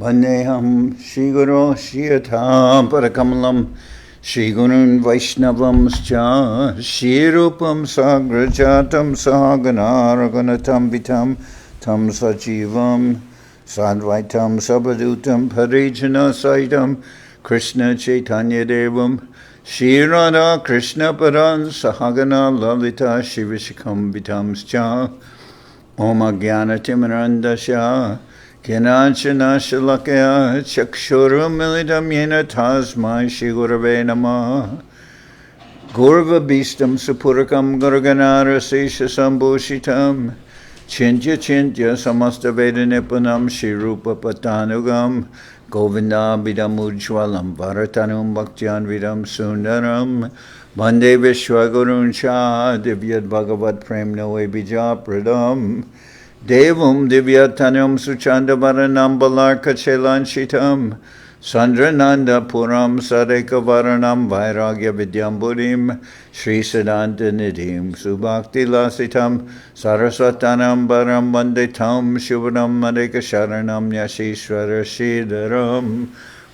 Vandeham Shri Guru Shiyata Parakamalam Shri Gurun Vaishnavamscha Shri Rupam Sagrajatam Sahaganaraganatam Vitam Tam Sajivam Sadvaitam Sabadutam Parijana Saitam Krishna Chaitanya Devam Shri Radha Krishna Paran Sahagana Lalita Shivishikam Vitamscha Om Agyana Timarandasya Kinachana Shalakya Chakshuram Milidam Yena Tasmai Shigurave Namah Gurva Bistam Supurakam Gurganara Sesha Sambhushitam Chintya Chintya Samasta Veda Nipunam Shirupa Patanugam Govinda Bidam Ujwalam Bharatanum Bhaktyan Vidam Sundaram Bande Vishwagurun Cha Divyad Bhagavad Prem Noe Bija Pradam Devam Divyatanam Suchanda Varanam Balarka Chelanchitam Sandrananda Puram Sadeka Varanam Vairagya Vidyamburim Sri Siddhanta Nidhim Subhakti Lasitam Saraswatanam Baram Vanditam Shubhanam Madeka Sharanam Yashishwara Shidaram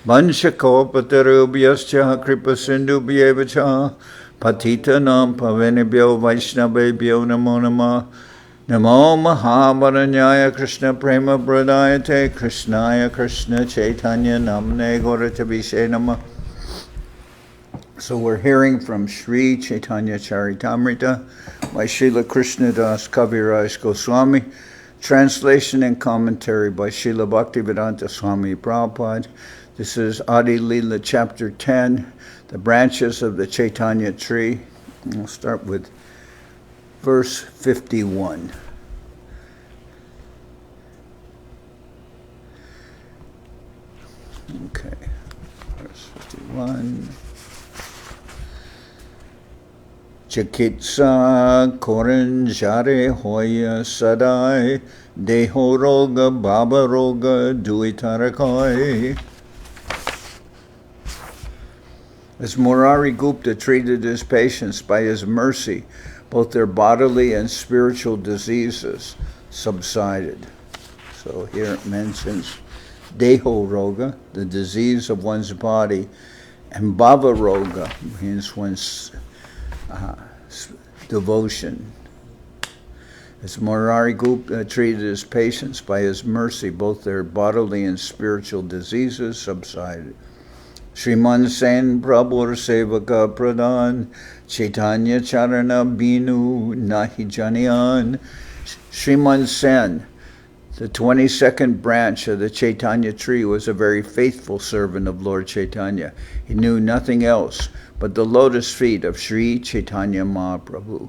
Vanshakopatarubyascha Kripa Sindhubhyevacha Patitanam Pavenibhyo Vaishnavebhyo Namo Namah Namo Mahavaranyaya Krishna Prema Pradayate Krishnaya Krishna Chaitanya Namne Gauratavishe Namah. So we're hearing from Sri Chaitanya Charitamrita by Srila Krishnadas Kaviraj Goswami, translation and commentary by Srila Bhaktivedanta Swami Prabhupad. This is Adi-lila chapter 10, the branches of the Chaitanya tree. We'll start with verse 51. Okay, verse 51. Chikitsa koran jare hoya sadai deho roga baba roga duitarakai. As Murari Gupta treated his patients by his mercy, both their bodily and spiritual diseases subsided. So here it mentions Deho Roga, the disease of one's body, and Bhava Roga means one's devotion. As Murari Gupta treated his patients by his mercy, both their bodily and spiritual diseases subsided. Shriman Sen Prabhur Sevaka Pradhan Chaitanya Charana Binu Nahi Janiyan. Shriman Sen, the 22nd branch of the Chaitanya tree, was a very faithful servant of Lord Chaitanya. He knew nothing else but the lotus feet of Sri Chaitanya Mahaprabhu.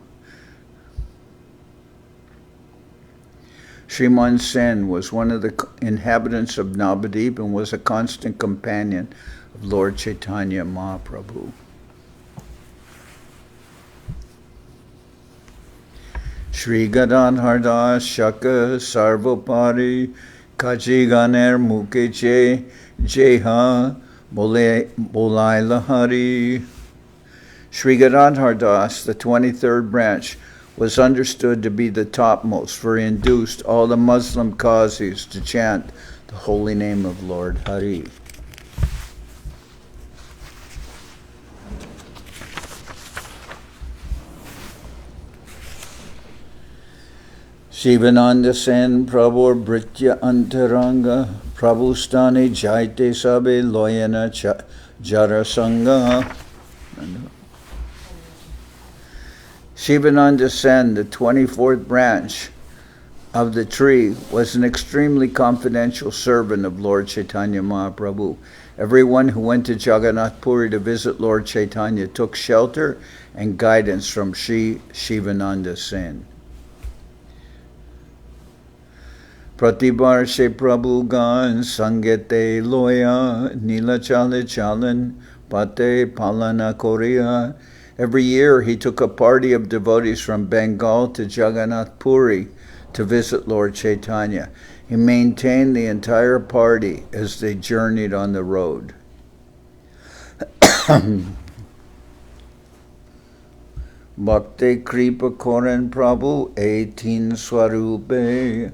Shriman Sen was one of the inhabitants of Navadip and was a constant companion of Lord Chaitanya Mahaprabhu. Shri Gadadhardas Shaka Sarvopari Kachi Ganer Mukeche Jeha Bolai Lahari. Shri Gadadhardas, the 23rd branch, was understood to be the topmost, for he induced all the Muslim qazis to chant the holy name of Lord Hari. Shivananda Sen Prabhu Britya Antaranga Prabhustani Jaite Sabe Loyana Jarasanga. Shivananda Sen, the 24th branch of the tree, was an extremely confidential servant of Lord Chaitanya Mahaprabhu. Everyone who went to Jagannath Puri to visit Lord Chaitanya took shelter and guidance from Sri Shivananda Sen. Pratibar Se Prabhu Gan Sangete Loya Nila Chale Chalan Pate Palana Korea. Every year he took a party of devotees from Bengal to Jagannath Puri to visit Lord Chaitanya. He maintained the entire party as they journeyed on the road. Bhakti Kripa Koran Prabhu 18 Swarupe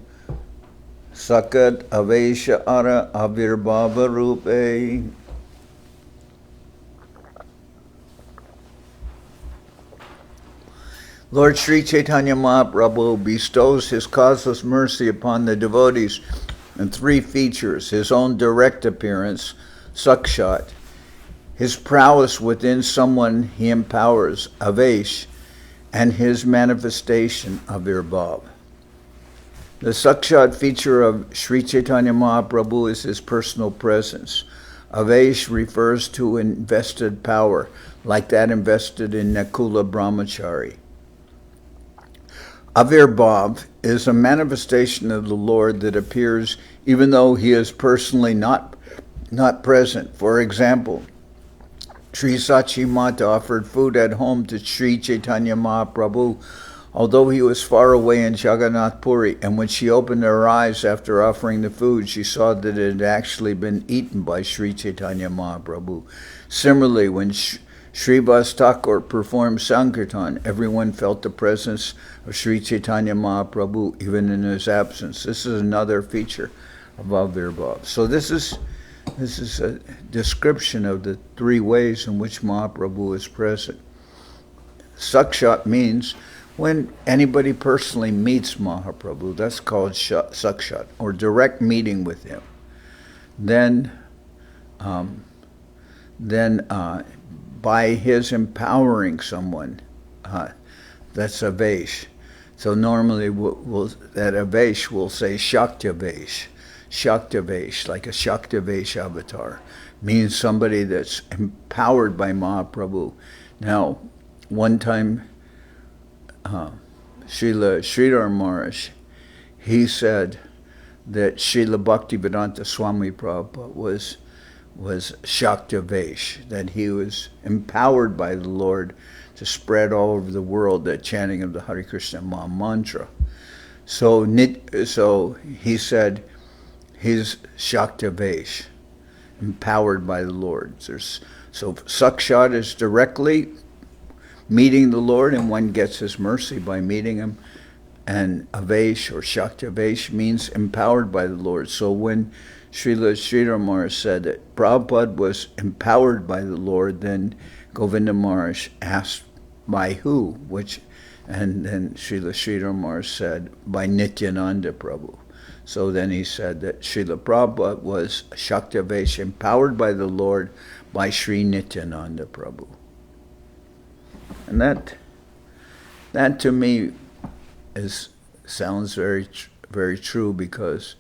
Sakat Avesha Ara Avirbhava Rupe. Lord Sri Chaitanya Mahaprabhu bestows his causeless mercy upon the devotees in three features: his own direct appearance, sakshat; his prowess within someone he empowers, avesh; and his manifestation, avirbhav. The sakshat feature of Sri Chaitanya Mahaprabhu is his personal presence. Avesh refers to invested power, like that invested in Nakula Brahmachari. Avirbhav is a manifestation of the Lord that appears even though he is personally not present. For example, Sri Sachi Mata offered food at home to Sri Chaitanya Mahaprabhu, although he was far away in Jagannath Puri, and when she opened her eyes after offering the food, she saw that it had actually been eaten by Sri Chaitanya Mahaprabhu. Similarly, when Srivas Thakur performed Sankirtan, everyone felt the presence of Sri Chaitanya Mahaprabhu even in his absence. This is another feature of Avirbhav. So this is a description of the three ways in which Mahaprabhu is present. Sakshat means when anybody personally meets Mahaprabhu, that's called sakshat, or direct meeting with him. Then by his empowering someone, that's avesh. So normally that avesh will say shaktivesh. Shaktivesh, like a shaktivesh avatar, means somebody that's empowered by Mahaprabhu. Now, one time, Srila Sridhar Maharaj, he said that Srila Bhaktivedanta Swami Prabhupad was Shaktivesh, that he was empowered by the Lord to spread all over the world that chanting of the Hare Krishna Maha Mantra. So he said he's Shaktivesh, empowered by the Lord. So sakshat is directly meeting the Lord, and one gets his mercy by meeting him. And avesh or shaktivesh means empowered by the Lord. So when Srila Sridhar Maharaj said that Prabhupada was empowered by the Lord, then Govinda Maharaj asked by who, and then Srila Sridhar Maharaj said by Nityananda Prabhu. So then he said that Srila Prabhupada was Shaktivesh, empowered by the Lord by Sri Nityananda Prabhu. And that to me sounds very, very true, because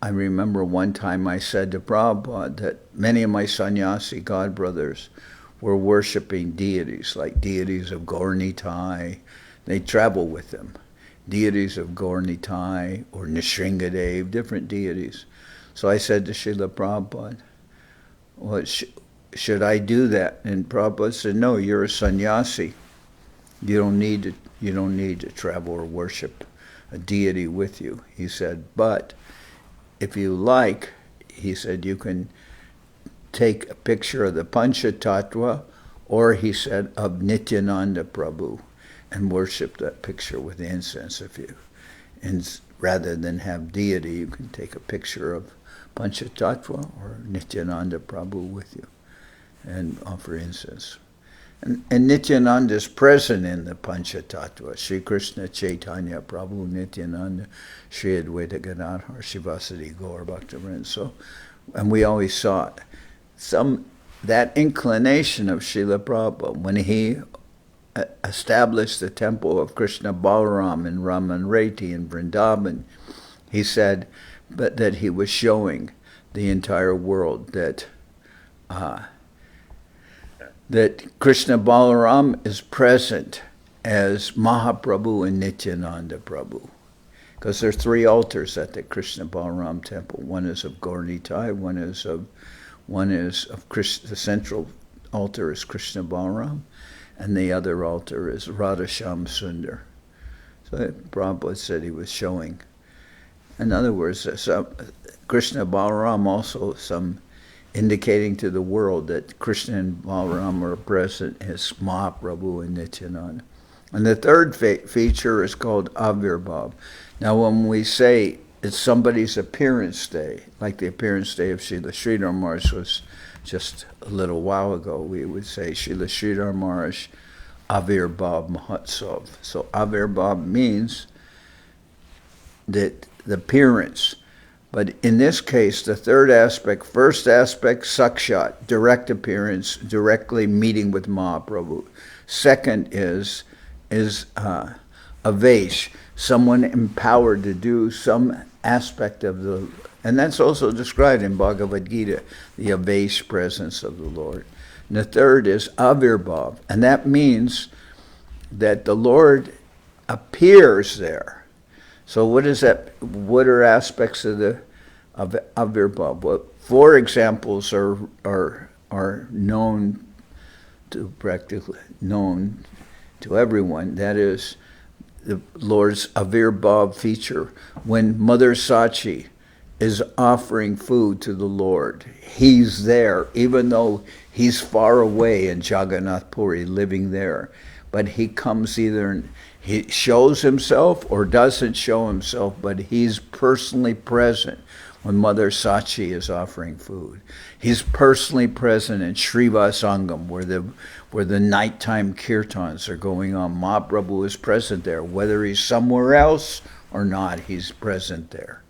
I remember one time I said to Prabhupada that many of my sannyasi godbrothers were worshiping deities, like deities of Gaur-Nitai. They travel with them. Deities of Gaur-Nitai or Nrsingadev, different deities. So I said to Srila Prabhupada, well, should I do that? And Prabhupada said, no, you're a sannyasi. You don't need to travel or worship a deity with you. He said, but if you like, he said, you can take a picture of the Panchatattva, or he said, of Nityananda Prabhu, and worship that picture with incense. And rather than have deity, you can take a picture of Panchatattva or Nityananda Prabhu with you and offer incense. And Nityananda is present in the Panchatattva. Sri Krishna, Chaitanya, Prabhu, Nityananda, Sri Advaita Gadadhar, Shivasati, Gaur, Bhaktivedanta. So, and we always saw that inclination of Srila Prabhupada when he established the temple of Krishna Balaram in Ramanreti in Vrindavan. He said that he was showing the entire world that Krishna Balaram is present as Mahaprabhu and Nityananda Prabhu. Because there are three altars at the Krishna Balaram temple. One is of Gaur-Nitai, one is of Krishna, the central altar is Krishna Balaram, and the other altar is Radha Shyam Sundar. So Prabhupada said he was showing. In other words, Krishna Balaram also indicating to the world that Krishna and Balaram are present as Mahaprabhu and Nityananda. And the third feature is called Avirbhav. Now when we say it's somebody's appearance day, like the appearance day of Srila Sridhar Maharaj was just a little while ago. We would say Srila Sridhar Maharaj Avirbhav Mahotsav. So Avirbhav means that the appearance. But in this case, the third aspect, first aspect, sakshat, direct appearance, directly meeting with Mahaprabhu. Second is avesh, someone empowered to do some aspect of the, and that's also described in Bhagavad Gita, the avesh presence of the Lord. And the third is avirbhav, and that means that the Lord appears there. So what is that? What are aspects of the avirbhav? Well, 4 examples are known to practically known to everyone. That is the Lord's avirbhav feature. When Mother Sachi is offering food to the Lord, he's there, even though he's far away in Jagannath Puri, living there. But he comes either, he shows himself or doesn't show himself, but he's personally present when Mother Sachi is offering food. He's personally present in Srivasangam, where the nighttime kirtans are going on. Mahaprabhu is present there. Whether he's somewhere else or not, he's present there.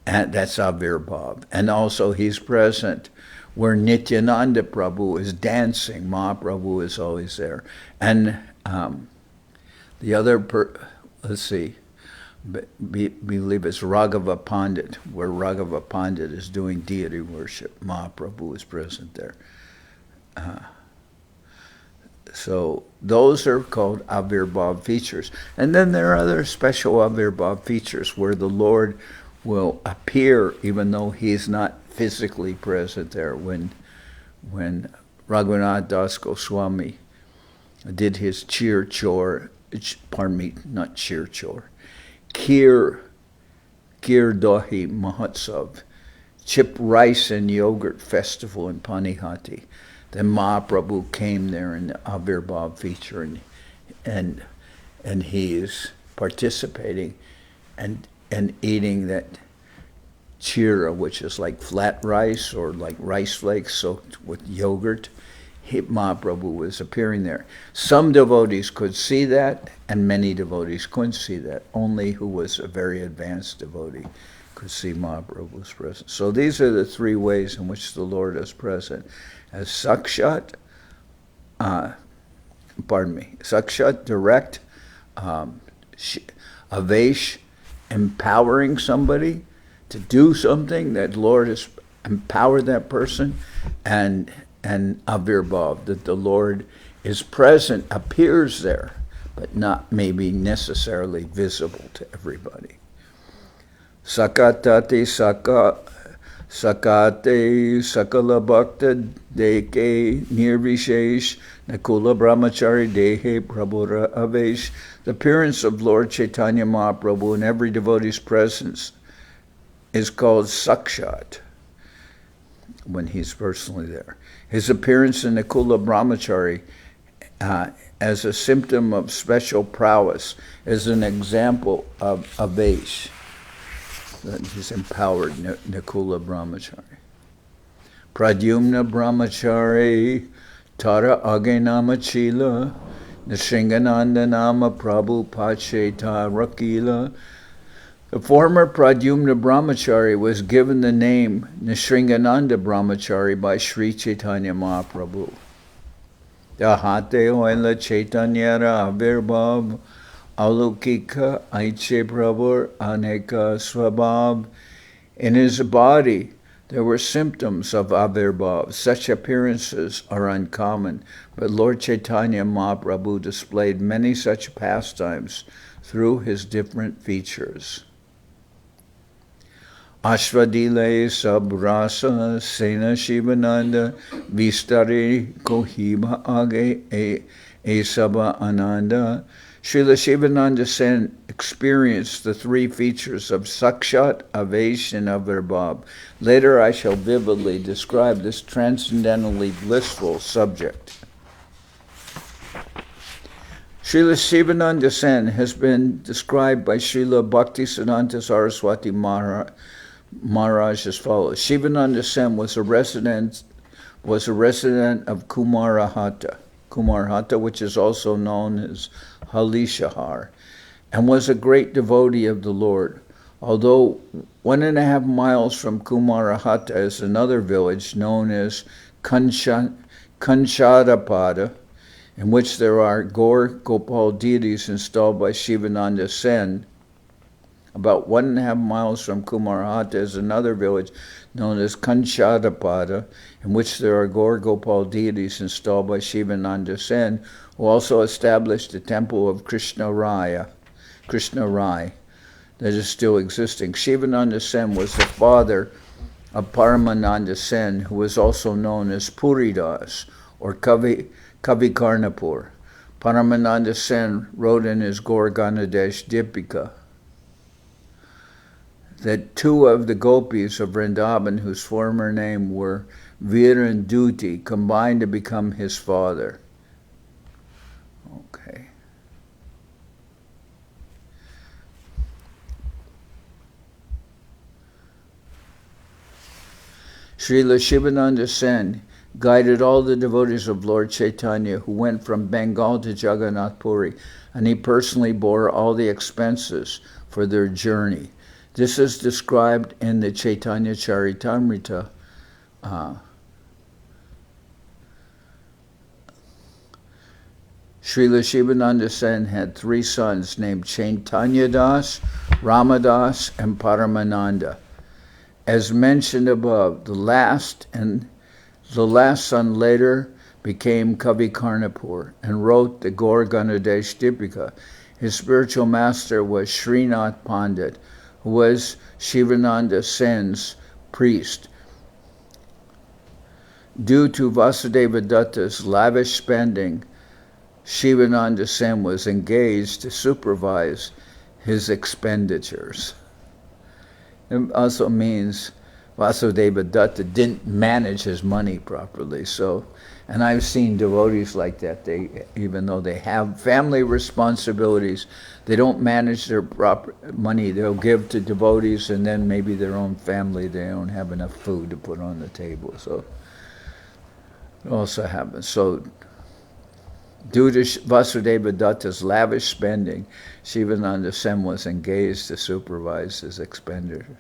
And that's Avirbhav. And also he's present where Nityananda Prabhu is dancing. Mahaprabhu is always there. And the other, believe it's Raghava Pandit, where Raghava Pandit is doing deity worship. Mahaprabhu is present there. So those are called Avirbhav features. And then there are other special Avirbhav features where the Lord will appear even though he's not physically present there. When Raghunath Das Goswami did his Kheer Dohi Mahotsav, chip rice and yogurt festival in Panihati. Then Mahaprabhu came there in the Avirbhav feature, and he is participating and eating that chira, which is like flat rice or like rice flakes soaked with yogurt. Mahaprabhu was appearing there. Some devotees could see that, and many devotees couldn't see that. Only who was a very advanced devotee could see Mahaprabhu's presence. So these are the 3 ways in which the Lord is present. As sakshat, sakshat, direct, avesh, empowering somebody to do something, that Lord has empowered that person, and avirbhav, that the Lord is present, appears there, but not maybe necessarily visible to everybody. Sakatati sakate sakala bhakta deke nirvishesh nakula brahmachari dehe prabhura avesh. The appearance of Lord Chaitanya Mahaprabhu in every devotee's presence is called sakshat, when he's personally there. His appearance in Nakula Brahmachari as a symptom of special prowess is an example of avesh, that he's empowered Nakula Brahmachari. Pradyumna Brahmachari Tara Agenama Chila Nisringananda Nama Prabhu Pacheta Rakila. The former Pradyumna Brahmachari was given the name Nisringananda Brahmachari by Sri Chaitanya Mahaprabhu. Dahate Hoila Chaitanyara Avirbhav Alukika Aiche Prabhu Aneka Swabhav. In his body there were symptoms of Avirbhav. Such appearances are uncommon, but Lord Chaitanya Mahaprabhu displayed many such pastimes through his different features. Ashvadile Sabrasa Sena Shivananda Vistari Kohiba Age Esaba Ananda. Srila Shivananda Sen experienced the 3 features of sakshat, avesh, and avirbhav. Later I shall vividly describe this transcendently blissful subject. Srila Shivananda Sen has been described by Srila Bhaktivedanta Saraswati Maharaj as follows. Shivananda Sen was a resident of Kumarhata, which is also known as Halishahar, and was a great devotee of the Lord. Although 1.5 miles from Kumarhata is another village known as Kanchadapada, in which there are Gaur Gopal deities installed by Shivananda Sen. About 1.5 miles from Kumarhata is another village known as Kanchadapada, in which there are Gaur Gopal deities installed by Shivananda Sen, who also established the temple of Krishna Rai, that is still existing. Shivananda Sen was the father of Paramananda Sen, who was also known as Puridas, or Kavikarnapur. Paramananda Sen wrote in his Gaur Ganadesh Dipika that 2 of the gopis of Vrindavan, whose former name were Vir and Duti, combined to become his father. Okay. Srila Shivananda Sen guided all the devotees of Lord Chaitanya who went from Bengal to Jagannath Puri, and he personally bore all the expenses for their journey. This is described in the Chaitanya Charitamrita. Srila Shivananda Sen had 3 sons named Chaitanya Das, Ramadas, and Paramananda. As mentioned above, the last son later became Kavikarnapur and wrote the Gaur Ganadesh Dipika. His spiritual master was Srinath Pandit, who was Shivananda Sen's priest. Due to Vasudeva Dutta's lavish spending, Shivananda Sen was engaged to supervise his expenditures. It also means Vasudeva Datta didn't manage his money properly. So, and I've seen devotees like that. They, even though they have family responsibilities, they don't manage their proper money. They'll give to devotees, and then maybe their own family, they don't have enough food to put on the table. So it also happens. So due to Vasudeva Datta's lavish spending, Shivananda Sen was engaged to supervise his expenditure.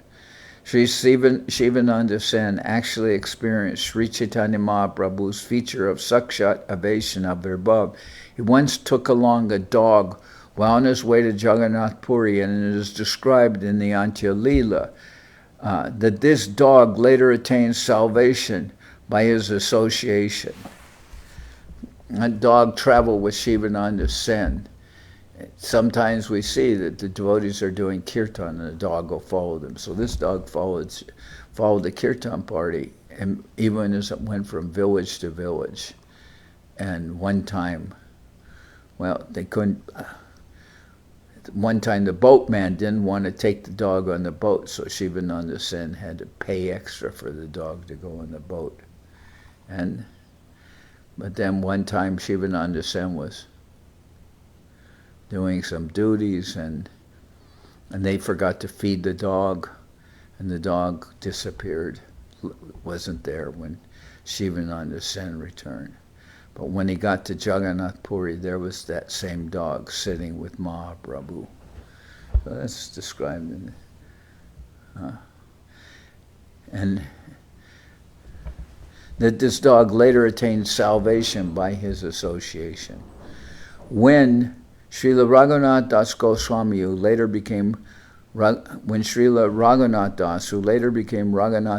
Sri Shivananda Sen actually experienced Sri Chaitanya Mahaprabhu's feature of Sakshat Aveshana Virbhav. He once took along a dog while on his way to Jagannath Puri, and it is described in the Adi-lila that this dog later attained salvation by his association. That dog traveled with Shivananda Sen. Sometimes we see that the devotees are doing kirtan and the dog will follow them. So this dog followed the kirtan party, and even as it went from village to village. And one time, they couldn't. One time the boatman didn't want to take the dog on the boat, so Shivananda Sen had to pay extra for the dog to go on the boat. But then one time Shivananda Sen was doing some duties, and they forgot to feed the dog, and the dog disappeared, wasn't there when Shivananda Sen returned. But when he got to Jagannath Puri, there was that same dog sitting with Mahaprabhu. So that's described in and that this dog later attained salvation by his association. When Srila Raghunath Das Goswami, who later became Raghunath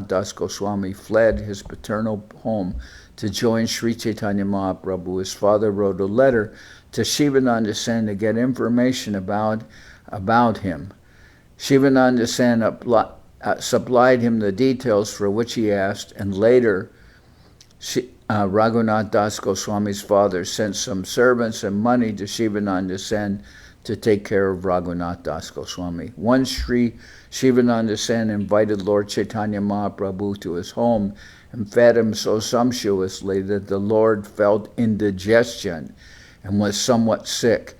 Das Goswami, fled his paternal home to join Sri Chaitanya Mahaprabhu, his father wrote a letter to Shivananda Sen to get information about him. Shivananda Sen supplied him the details for which he asked, and later Raghunath Das Goswami's father sent some servants and money to Shivananda Sen to take care of Raghunath Das Goswami. Once Sri Shivananda Sen invited Lord Chaitanya Mahaprabhu to his home and fed him so sumptuously that the Lord felt indigestion and was somewhat sick.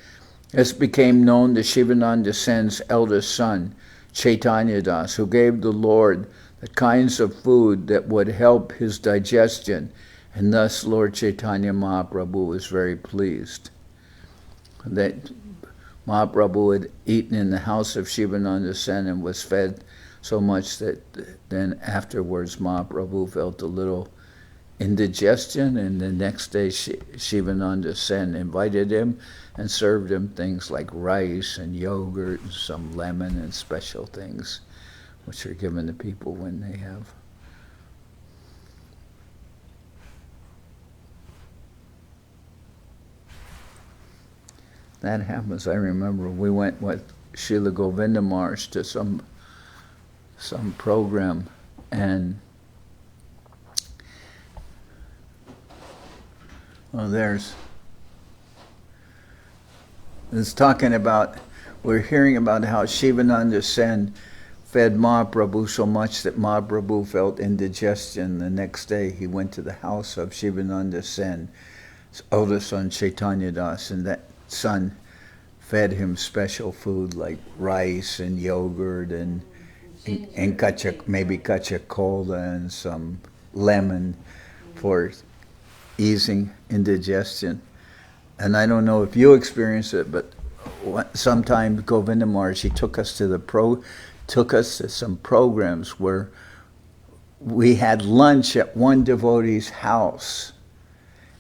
This became known to Shivananda Sen's eldest son, Chaitanya Das, who gave the Lord the kinds of food that would help his digestion, and thus Lord Chaitanya Mahaprabhu was very pleased. That Mahaprabhu had eaten in the house of Shivananda Sen and was fed so much that then afterwards Mahaprabhu felt a little indigestion, and the next day Shivananda Sen invited him and served him things like rice and yogurt and some lemon and special things which are given to people when they have. That happens. I remember we went with Srila Govinda Maharaj to some program, and it's talking about, we're hearing about how Shivananda Sen fed Mahaprabhu so much that Mahaprabhu felt indigestion. The next day he went to the house of Shivananda Sen's oldest son Chaitanya Das, and that son fed him special food like rice and yogurt and maybe kacha cola and some lemon for easing indigestion. And I don't know if you experienced it, but sometime Govinda Maharaj, he took us to some programs where we had lunch at one devotee's house,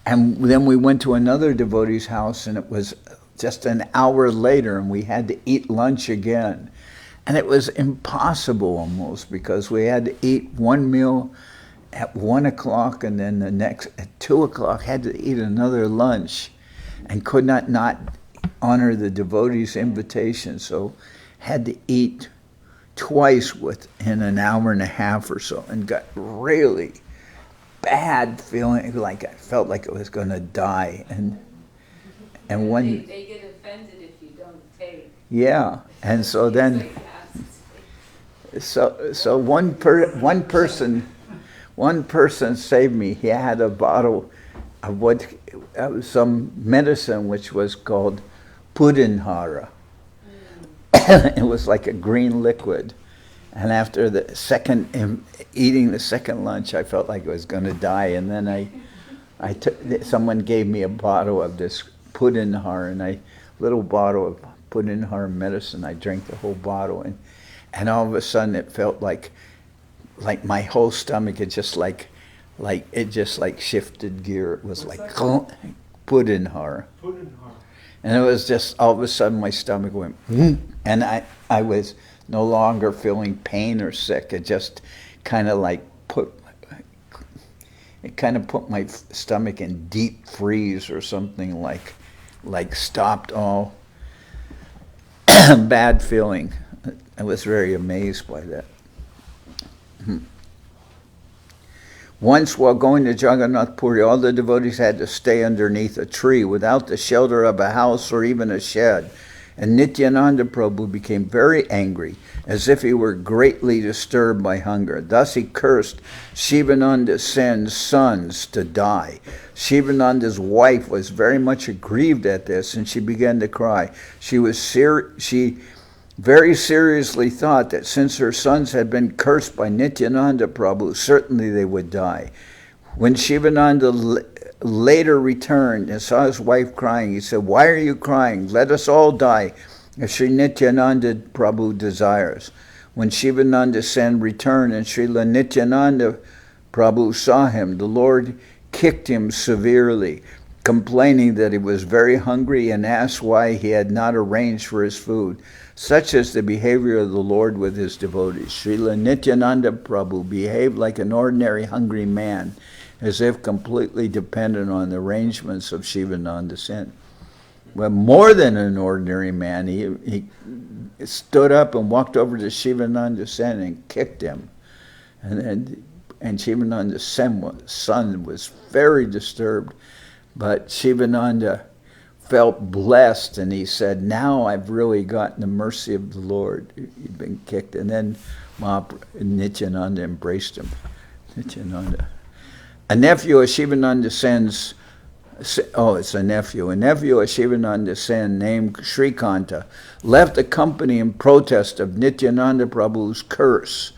and then we went to another devotee's house, and it was just an hour later, and we had to eat lunch again. And it was impossible almost, because we had to eat one meal at 1 o'clock, and then the next at 2 o'clock had to eat another lunch, and could not honor the devotee's invitation, so had to eat twice within an hour and a half or so, and got really bad feeling, like I felt like I was going to die. And when they get offended if you don't take. Yeah, and so then, so one person saved me. He had a bottle of some medicine which was called Pudinhara. It was like a green liquid. And after eating the second lunch, I felt like I was going to die. And then someone gave me a bottle of this Pudinhara, and little bottle of Pudinhara medicine. I drank the whole bottle, and all of a sudden it felt like my whole stomach had just shifted gear. It was like Pudinhara. And it was just, all of a sudden my stomach went, and I was no longer feeling pain or sick. It just kind of put my stomach in deep freeze or something, like stopped all bad feeling. I was very amazed by that. Once, while going to Jagannath Puri, all the devotees had to stay underneath a tree without the shelter of a house or even a shed. And Nityananda Prabhu became very angry, as if he were greatly disturbed by hunger. Thus he cursed Shivananda Sen's sons to die. Shivananda's wife was very much aggrieved at this, and she began to cry. She very seriously thought that since her sons had been cursed by Nityananda Prabhu, certainly they would die. When Shivananda later returned and saw his wife crying, he said, "Why are you crying? Let us all die, as Sri Nityananda Prabhu desires." When Shivananda Sen returned and Srila Nityananda Prabhu saw him, the Lord kicked him severely, complaining that he was very hungry, and asked why he had not arranged for his food. Such is the behavior of the Lord with his devotees. Srila Nityananda Prabhu behaved like an ordinary hungry man, as if completely dependent on the arrangements of Shivananda Sen. Well, more than an ordinary man, he stood up and walked over to Shivananda Sen and kicked him. And Shivananda Sen's son was very disturbed. But Shivananda felt blessed, and he said, "Now I've really gotten the mercy of the Lord." He'd been kicked. And then Nityananda embraced him. Nityananda. A nephew of Shivananda Sen's it's a nephew. A nephew of Shivananda Sen named Srikanta left the company in protest of Nityananda Prabhu's curse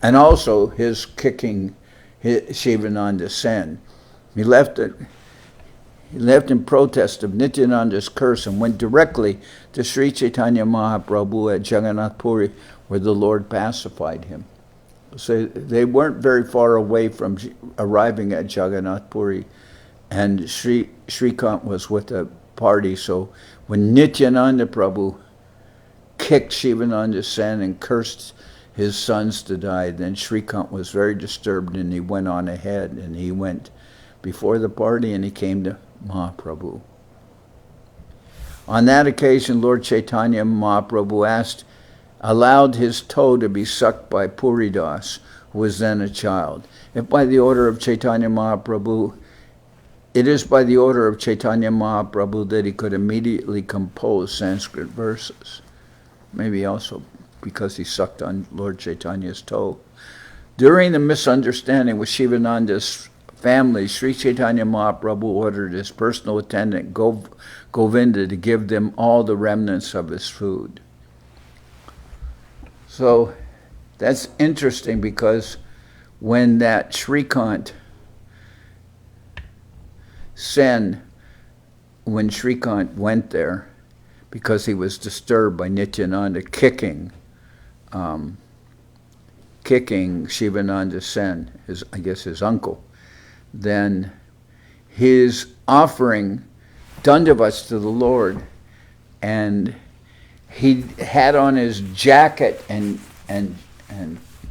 and also his kicking Shivananda Sen. He left in protest of Nityananda's curse and went directly to Sri Chaitanya Mahaprabhu at Jagannath Puri, where the Lord pacified him. So they weren't very far away from arriving at Jagannath Puri, and Srikant was with the party. So when Nityananda Prabhu kicked Shivananda Sen and cursed his sons to die, then Srikant was very disturbed, and he went on ahead, and he went before the party, and he came to Mahaprabhu. On that occasion, Lord Chaitanya Mahaprabhu allowed his toe to be sucked by Puridas, who was then a child. If by the order of Chaitanya Mahaprabhu, it is by the order of Chaitanya Mahaprabhu that he could immediately compose Sanskrit verses. Maybe also because he sucked on Lord Chaitanya's toe. During the misunderstanding with Shivananda's family, Sri Chaitanya Mahaprabhu ordered his personal attendant Govinda to give them all the remnants of his food. So that's interesting, because when that Srikant Sen, when Srikant went there, because he was disturbed by Nityananda kicking Shivananda Sen, his uncle, then his offering dandavats to the Lord, and he had on his jacket and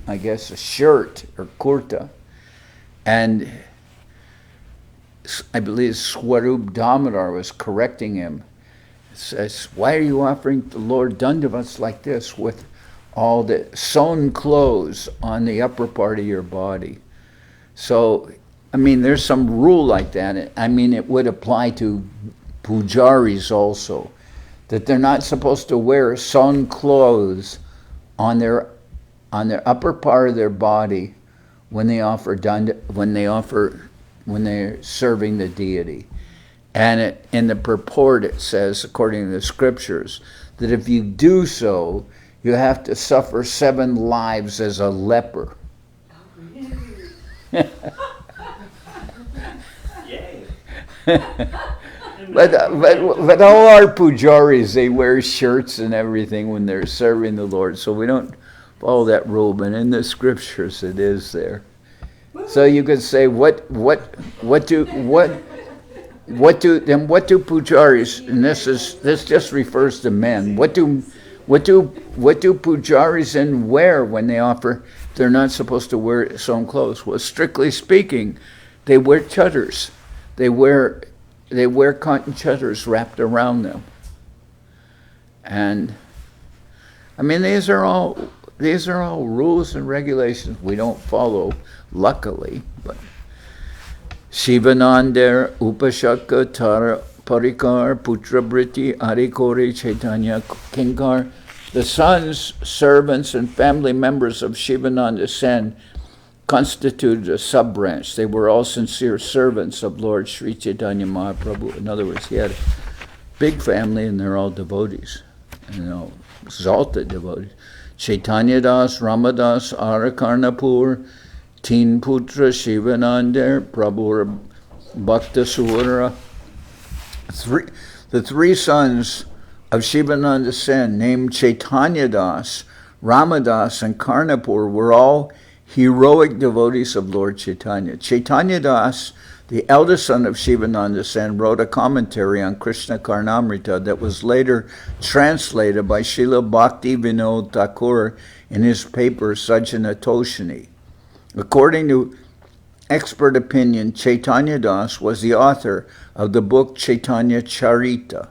I guess a shirt or kurta, and I believe Swarup Damodar was correcting him. It says, "Why are you offering the Lord dandavats like this with all the sewn clothes on the upper part of your body?" So, I mean, there's some rule like that. I mean, it would apply to pujaris also, that they're not supposed to wear sewn clothes on their upper part of their body when they're serving the deity. And in the purport it says, according to the scriptures, that if you do so, you have to suffer 7 lives as a leper. Yay. But all our pujaris, they wear shirts and everything when they're serving the Lord, so we don't follow that rule. But in the scriptures, it is there. So you could say, what do pujaris? And this just refers to men. What do pujaris then wear when they offer? They're not supposed to wear sewn clothes. Well, strictly speaking, they wear chatters. They wear cotton chatters wrapped around them. And I mean, these are all rules and regulations we don't follow, luckily. But Shivananda Upashaka Tara Parikar Putra Briti Arikori Chaitanya Kinkar, the sons, servants, and family members of Shivananda Sen constituted a sub-branch. They were all sincere servants of Lord Sri Chaitanya Mahaprabhu. In other words, he had a big family, and they're all devotees, exalted devotees. Chaitanya Das, Ramadas, Arakarnapur, Teen Putra, Shivananda, Prabhu Bhakta Sura. The 3 sons of Shivananda Sen, named Chaitanya Das, Ramadas, and Karnapur, were all heroic devotees of Lord Chaitanya. Chaitanya Das, the eldest son of Shivananda Sen, wrote a commentary on Krishna Karnamrita that was later translated by Srila Bhaktivedanta Thakur in his paper Sajjana Toshini. According to expert opinion, Chaitanya Das was the author of the book Chaitanya Charita,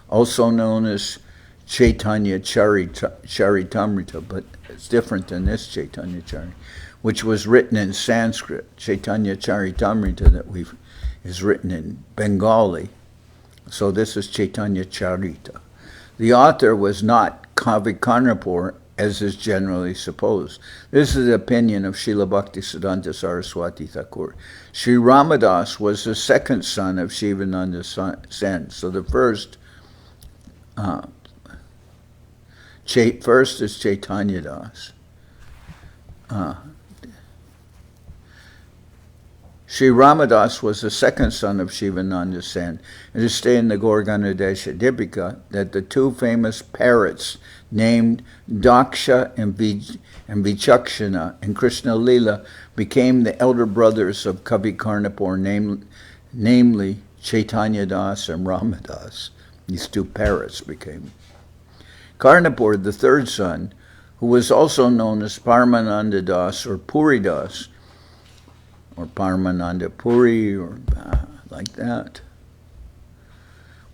also known as Chaitanya Charitamrita, but it's different than this Chaitanya Charita, which was written in Sanskrit. Chaitanya Charitamrita that is written in Bengali. So this is Chaitanya Charita. The author was not Kavi Karnapur as is generally supposed. This is the opinion of Srila Bhaktisiddhanta Saraswati Thakur. Sri Ramadas was the second son of Shivananda Sen. So the first is Chaitanya Das. Sri Ramadas was the second son of Shivananda Sen. It is stated in the Gorganadesha Dipika that the two famous parrots named Daksha and Vichakshana in Krishna-lila became the elder brothers of Kavi Karnapur, namely Chaitanya Das and Ramadas. These two parrots became. Karnapur, the third son, who was also known as Paramananda Das or Puri Das, or Paramananda Puri, or like that,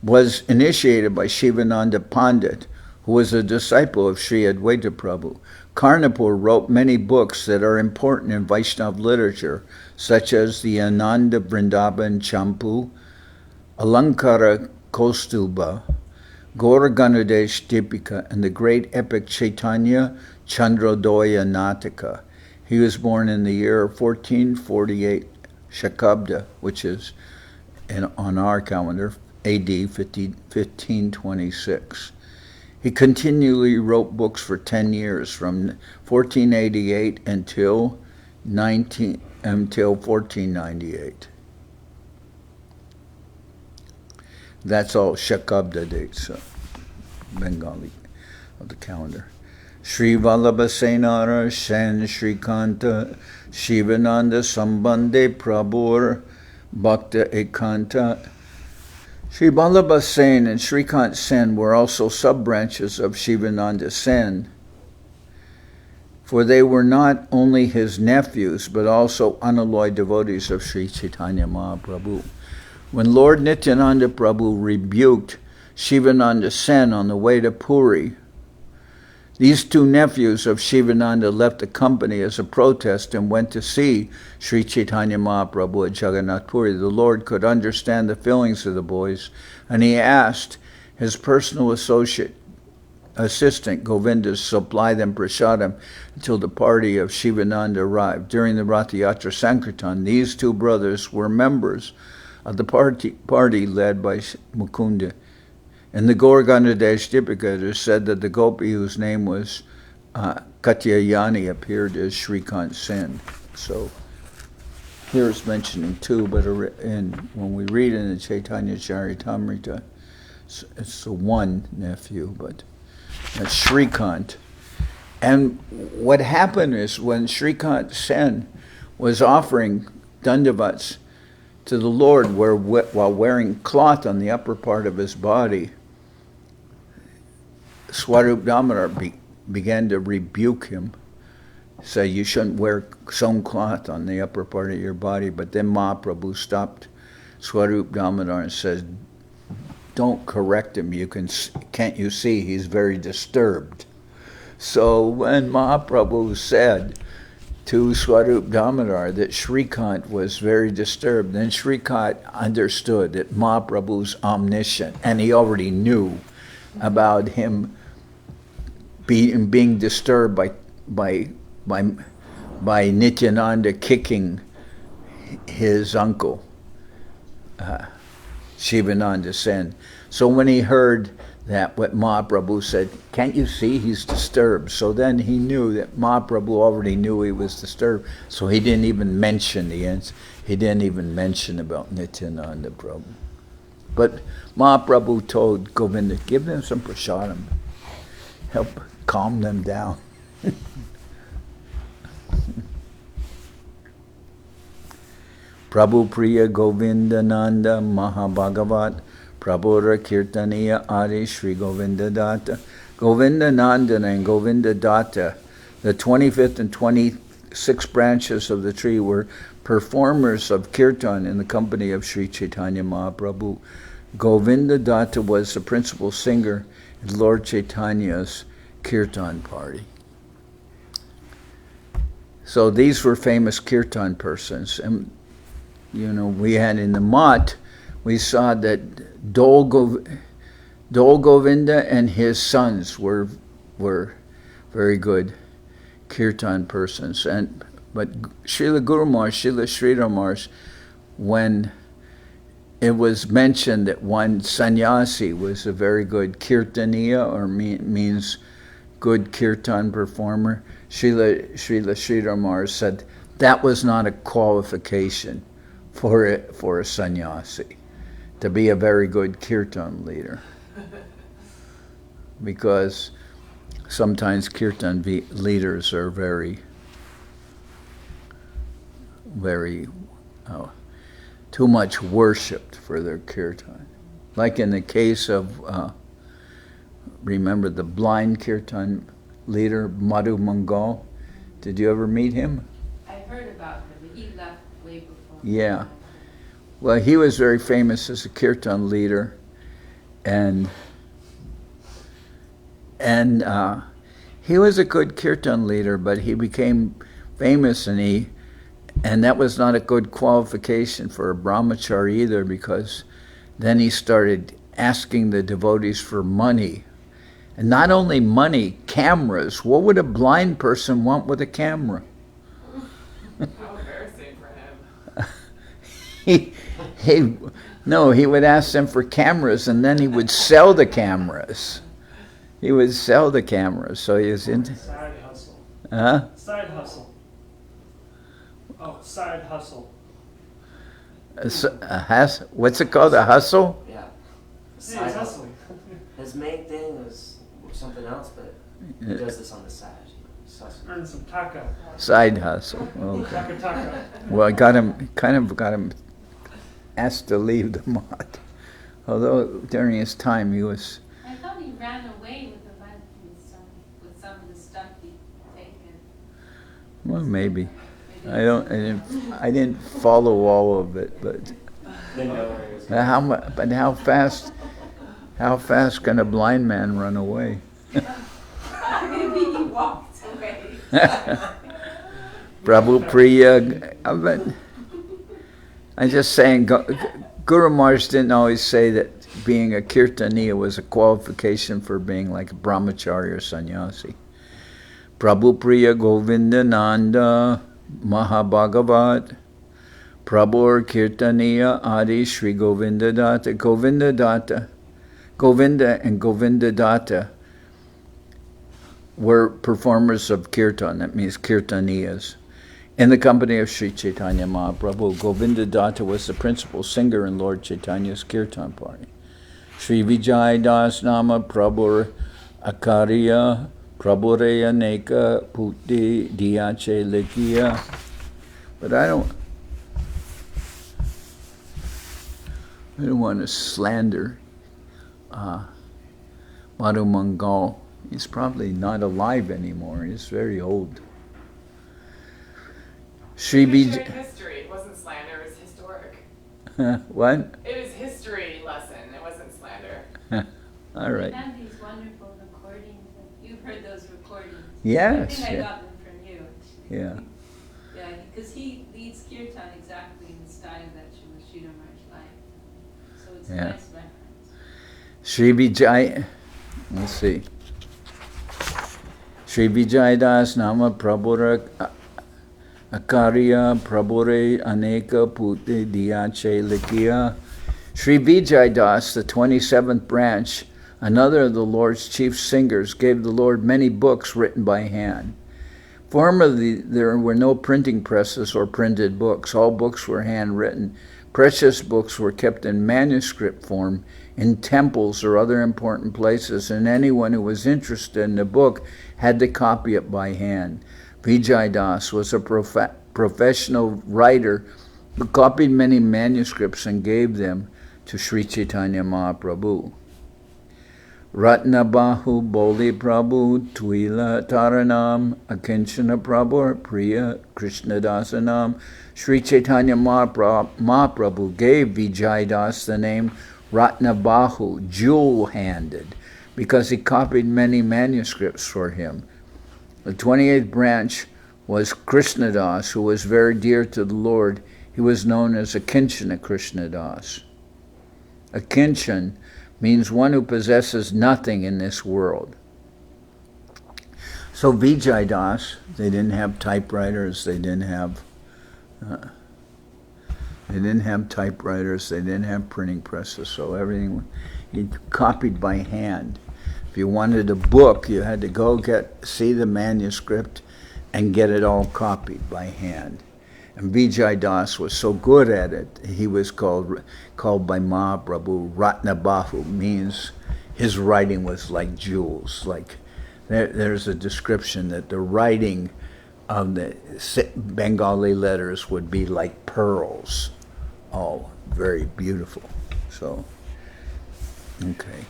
was initiated by Shivananda Pandit, who was a disciple of Sri Advaita Prabhu. Karnapur wrote many books that are important in Vaishnava literature, such as the Ananda Vrindavan Champu, Alankara Kostubha, Gauraganadesh Dipika, and the great epic Chaitanya Chandrodoya Natika. He was born in the year 1448 Shakabda, which is on our calendar, AD 1526. He continually wrote books for 10 years, from 1488 until 1498. That's all Shakabda dates, Bengali of the calendar. Sri Vallabha Senara Sen Sri Kanta Shivananda Sambandhe Prabhur Bhakta Ekanta. Sri Vallabha Sen and Srikant Sen were also sub-branches of Shivananda Sen, for they were not only his nephews, but also unalloyed devotees of Sri Chaitanya Mahaprabhu. When Lord Nityananda Prabhu rebuked Shivananda Sen on the way to Puri, these two nephews of Shivananda left the company as a protest and went to see Sri Chaitanya Mahaprabhu at Jagannath Puri. The Lord could understand the feelings of the boys, and he asked his personal assistant Govinda to supply them prasadam until the party of Shivananda arrived. During the Ratha Yatra Sankirtan, these two brothers were members of the party led by Mukunda. In the Gauraganadesh Dipika, it is said that the gopi whose name was Katyayani appeared as Srikant Sen. So here it's mentioning two, but when we read in the Chaitanya Charitamrita, it's the one nephew, but that's Srikant. And what happened is when Srikant Sen was offering dandavats to the Lord while wearing cloth on the upper part of his body, Swarup Damodar began to rebuke him, say you shouldn't wear sewn cloth on the upper part of your body. But then Mahaprabhu stopped Swarup Damodar and said, don't correct him, can't you see he's very disturbed? So when Mahaprabhu said to Swarup Damodar that Srikant was very disturbed, then Srikant understood that Mahaprabhu's omniscient, and he already knew about him being disturbed by Nityananda kicking his uncle, Shivananda Sen. So when he heard that, what Mahaprabhu said, can't you see he's disturbed? So then he knew that Mahaprabhu already knew he was disturbed, so he didn't even mention about Nityananda Prabhu. But Mahaprabhu told Govinda, give them some prasadam, help calm them down. Prabhu Priya Govinda Nanda Mahabhagavat Prabhura Kirtaniya Adi Sri Govinda Datta. Govinda Nandana and Govinda Datta, the 25th and 26th branches of the tree, were performers of kirtan in the company of Sri Chaitanya Mahaprabhu. Govinda Datta was the principal singer in Lord Chaitanya's kirtan party. So these were famous kirtan persons. And we had in the Mat, we saw that Dol Govinda and his sons were very good kirtan persons. But Srila Guru Maharaj, Srila Sridhar Maharaj, when it was mentioned that one sannyasi was a very good kirtaniya, or means good kirtan performer, Srila Sridhar Maharaj said that was not a qualification for a sannyasi to be a very good kirtan leader, because sometimes kirtan leaders are very too much worshipped for their kirtan. Like in the case of, remember the blind kirtan leader, Madhu Mangal? Did you ever meet him? I heard about him. He left way before. Yeah. Well, he was very famous as a kirtan leader, and he was a good kirtan leader, but he became famous, and that was not a good qualification for a brahmachari either, because then he started asking the devotees for money. And not only money, cameras. What would a blind person want with a camera? How embarrassing for him. He would ask them for cameras, and then he would sell the cameras. He would sell the cameras. So he was into... Side hustle. Huh? Side hustle. Oh, side hustle. What's it called? A hustle? Yeah. Yeah, Side he's hustle. hustling. His main thing was something else, but he does this on the side. He's hustling. Earn some taka. Side hustle. Okay. Taka. Well, I got him asked to leave the mod. Although during his time he was... I thought he ran away with some of the stuff he'd taken. Well, maybe. I didn't follow all of it, but Didn't know where he was going. how fast can a blind man run away? Maybe he walked away. Prabhu Priya, I'm just saying, Guru Maharaj didn't always say that being a kirtaniya was a qualification for being like a brahmachari or sannyasi. Prabhu Priya Govinda Nanda Mahabhagavat Prabhu Kirtaniya Adi Sri Govinda Datta. Govinda and Govinda Datta were performers of kirtan, that means kirtaniyas. In the company of Sri Chaitanya Mahaprabhu, Govinda Datta was the principal singer in Lord Chaitanya's kirtan party. Sri Vijay Das Nama Prabhur Akarya Prabhureya Neka Putti Diache Likia. But I don't want to slander Madhu Mangal. He's probably not alive anymore. He's very old. Sri Sharing history. It wasn't slander, it was historic. What? It was history lesson, it wasn't slander. All right. We have these wonderful recordings. You've heard those recordings. Yes. I think I Yeah. got them from you. Actually. Yeah. Yeah, because he leads kirtan exactly in the style that Srila Maharaj liked. So it's a Yeah. nice reference. Sri Vijay, let's see. Sri Vijay Das Nama Prabhura Akarya Prabhure Aneka Putte Diache Likia. Sri Vijay Das, the 27th branch, another of the Lord's chief singers, gave the Lord many books written by hand. Formerly, there were no printing presses or printed books. All books were handwritten. Precious books were kept in manuscript form in temples or other important places, and anyone who was interested in the book had to copy it by hand. Vijay Das was a professional writer who copied many manuscripts and gave them to Sri Chaitanya Mahaprabhu. Ratnabahu Boli Prabhu Tuila Taranam Akinchana Prabhu Priya Krishnadasanam. Sri Chaitanya Mahaprabhu gave Vijay Das the name Ratnabahu, jewel-handed, because he copied many manuscripts for him. The 28th branch was Krishnadas, who was very dear to the Lord. He was known as Akinchana Krishnadas. Akinchan means one who possesses nothing in this world. So Vijay Das, they didn't have typewriters. They didn't have. They didn't have typewriters. They didn't have printing presses. So everything he copied by hand. If you wanted a book, you had to go see the manuscript and get it all copied by hand. And Vijay Das was so good at it, he was called by Mahaprabhu Ratnabahu, means his writing was like jewels. Like there's a description that the writing of the Bengali letters would be like pearls. Oh, very beautiful. So, okay.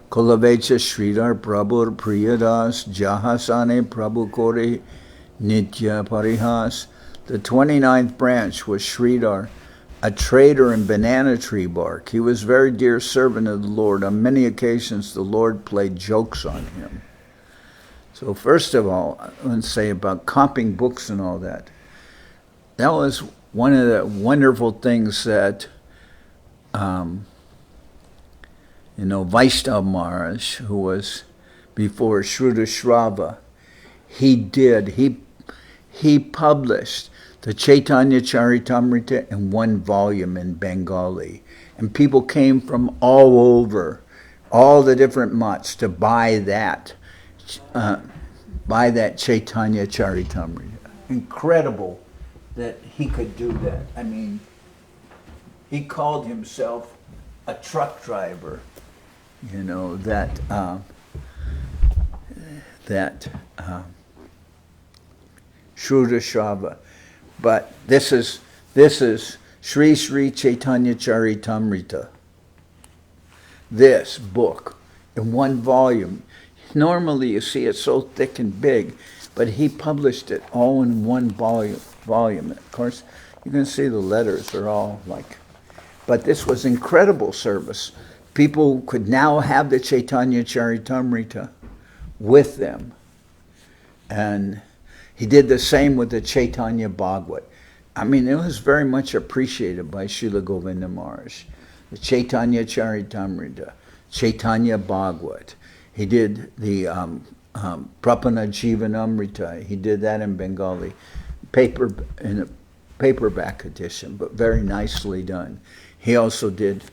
Kolavecha Sridhar Prabhur Priyadas Jahasane Prabhu Kore Nitya Parihas. The 29th branch was Sridhar, a trader in banana tree bark. He was a very dear servant of the Lord. On many occasions, the Lord played jokes on him. So first of all, I want to say about copying books and all that. That was one of the wonderful things that, Vaishnava Maharaj, who was before Shrudashrava, he published the Chaitanya Charitamrita in one volume in Bengali. And people came from all over, all the different mutts, to buy that Chaitanya Charitamrita. Incredible that he could do that. I mean, he called himself a truck driver, Shrudashrava. But this is Sri Chaitanya Charitamrita. This book in one volume. Normally you see it so thick and big, but he published it all in one volume. Of course, you can see the letters are all like, but this was incredible service. People could now have the Chaitanya Charitamrita with them. And he did the same with the Chaitanya Bhagavat. I mean, it was very much appreciated by Srila Govinda Maharaj. The Chaitanya Charitamrita, Chaitanya Bhagavat. He did the Prapana Jivanamrita. He did that in Bengali, in a paperback edition, but very nicely done. He also did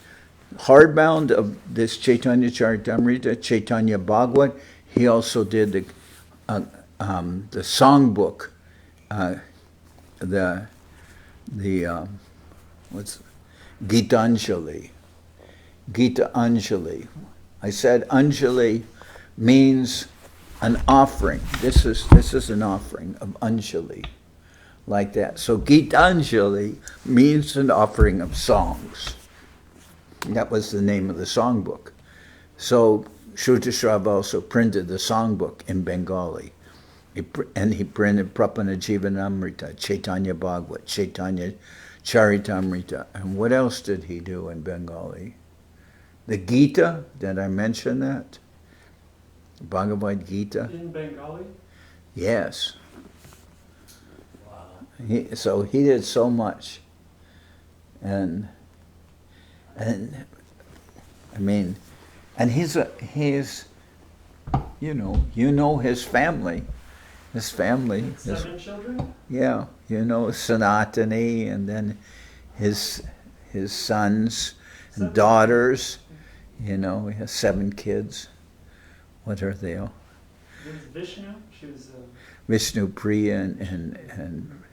hardbound of this Chaitanya Charitamrita, Chaitanya Bhagavat. He also did the songbook, what's Gitanjali. Gita Anjali. I said Anjali means an offering. This is an offering of Anjali, like that. So Gitanjali means an offering of songs. That was the name of the songbook. So Shrudashrava also printed the songbook in Bengali. And he printed Prapana Jivanamrita, Chaitanya Bhagavat, Chaitanya Charitamrita. And what else did he do in Bengali? The Gita, did I mention that? Bhagavad Gita? In Bengali? Yes. Wow. So he did so much. And I mean, and he's his family. His family. 7 children? Yeah, Sanatani, and then his sons and 7? daughters. He has 7 kids. What are they all? There's Vishnu. She was Vishnu Priya and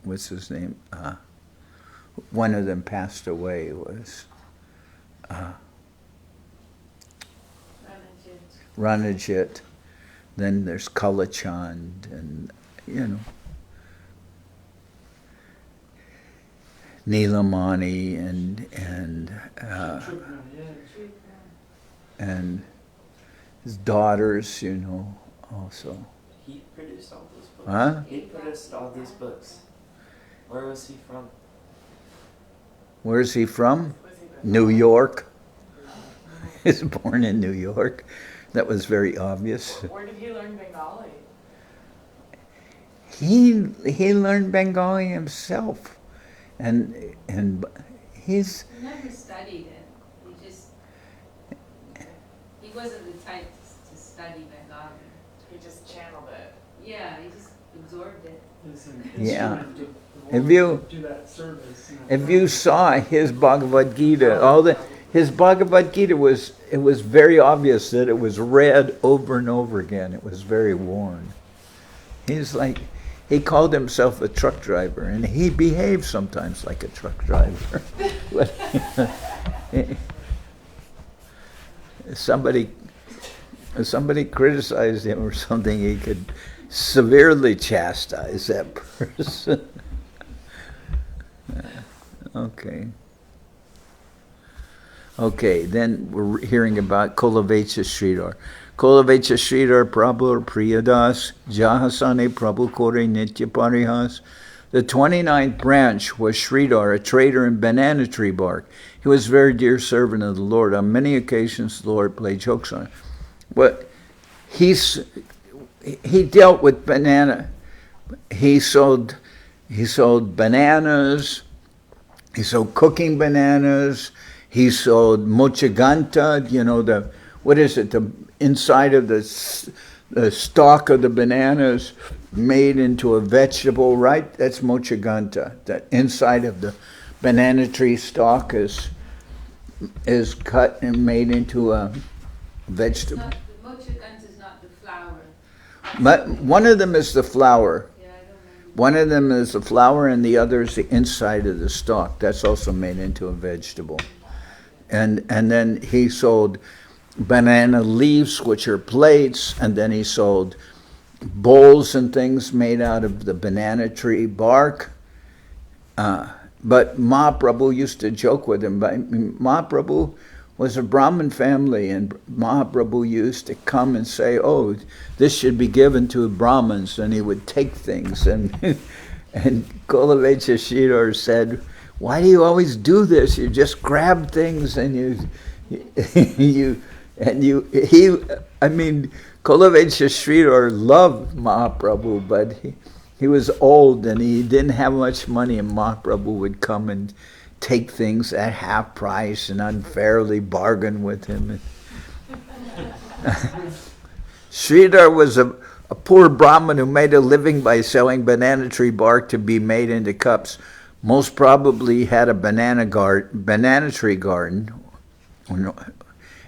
what's his name? One of them passed away. Was Ranajit. Then there's Kalachand and Neelamani and his daughters, also. He produced all those books. Huh? He produced all these books. Where was he from? Where's he from? New York. He was born in New York. That was very obvious. Where did he learn Bengali? He learned Bengali himself, and he's. He never studied it. He wasn't the type to study Bengali. He just channeled it. Yeah, he just absorbed it. It's an Yeah. instrument to If you- do that service. If you saw his Bhagavad Gita, his Bhagavad Gita it was very obvious that it was read over and over again. It was very worn. He called himself a truck driver, and he behaved sometimes like a truck driver. Somebody criticized him or something, he could severely chastise that person. Okay, then we're hearing about Kolavecha Sridhar. Kolavecha Sridhar Prabhu Priyadas Jahasane Prabhu Kore Nitya Parihas. The 29th branch was Sridhar, a trader in banana tree bark. He was a very dear servant of the Lord. On many occasions the Lord played jokes on him. But he dealt with banana. He sold bananas. He sold cooking bananas. He sold mochaganta, the inside of the stalk of the bananas made into a vegetable, right? That's mochaganta. The inside of the banana tree stalk is cut and made into a vegetable. Mochaganta is not the flower. But one of them is the flower. Yeah, I don't remember. One of them is the flower and the other is the inside of the stalk. That's also made into a vegetable. And then he sold banana leaves, which are plates, and then he sold bowls and things made out of the banana tree bark. But Mahaprabhu used to joke with him. Mahaprabhu was a Brahmin family, and Mahaprabhu used to come and say, "Oh, this should be given to Brahmins," and he would take things. And Kolavecha Sridhar said, "Why do you always do this? You just grab things and Kolavecha Sridhar loved Mahaprabhu, but he was old and he didn't have much money, and Mahaprabhu would come and take things at half price and unfairly bargain with him. Sridhar was a poor Brahmin who made a living by selling banana tree bark to be made into cups. Most probably had a banana tree garden,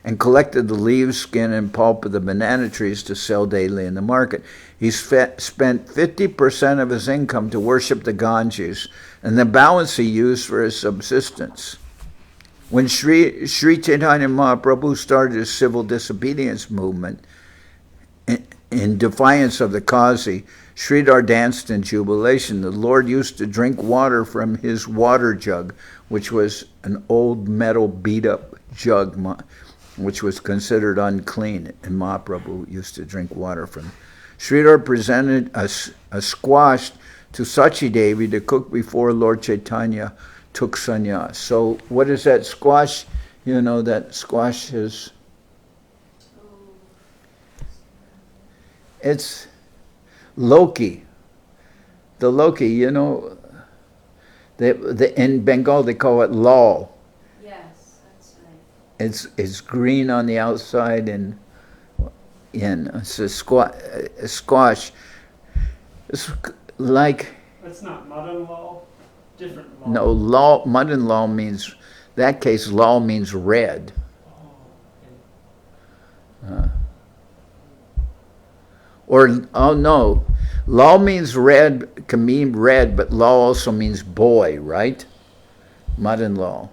and collected the leaves, skin, and pulp of the banana trees to sell daily in the market. He spent 50% of his income to worship the Ganges, and the balance he used for his subsistence. When Sri Chaitanya Mahaprabhu started his civil disobedience movement, in defiance of the Qazi, Sridhar danced in jubilation. The Lord used to drink water from his water jug, which was an old metal beat-up jug, which was considered unclean, and Mahaprabhu used to drink water from it. Sridhar presented a squash to Sachi Devi to cook before Lord Chaitanya took sannyas. So what is that squash? That squash is... It's Loki. The Loki, in Bengal they call it lal. Yes, that's right. It's green on the outside and it's a squash. It's like... That's not mudden law? Different law? No, mudden law means... that case, law means red. No, law means red, can mean red, but law also means boy, right? Mudden law.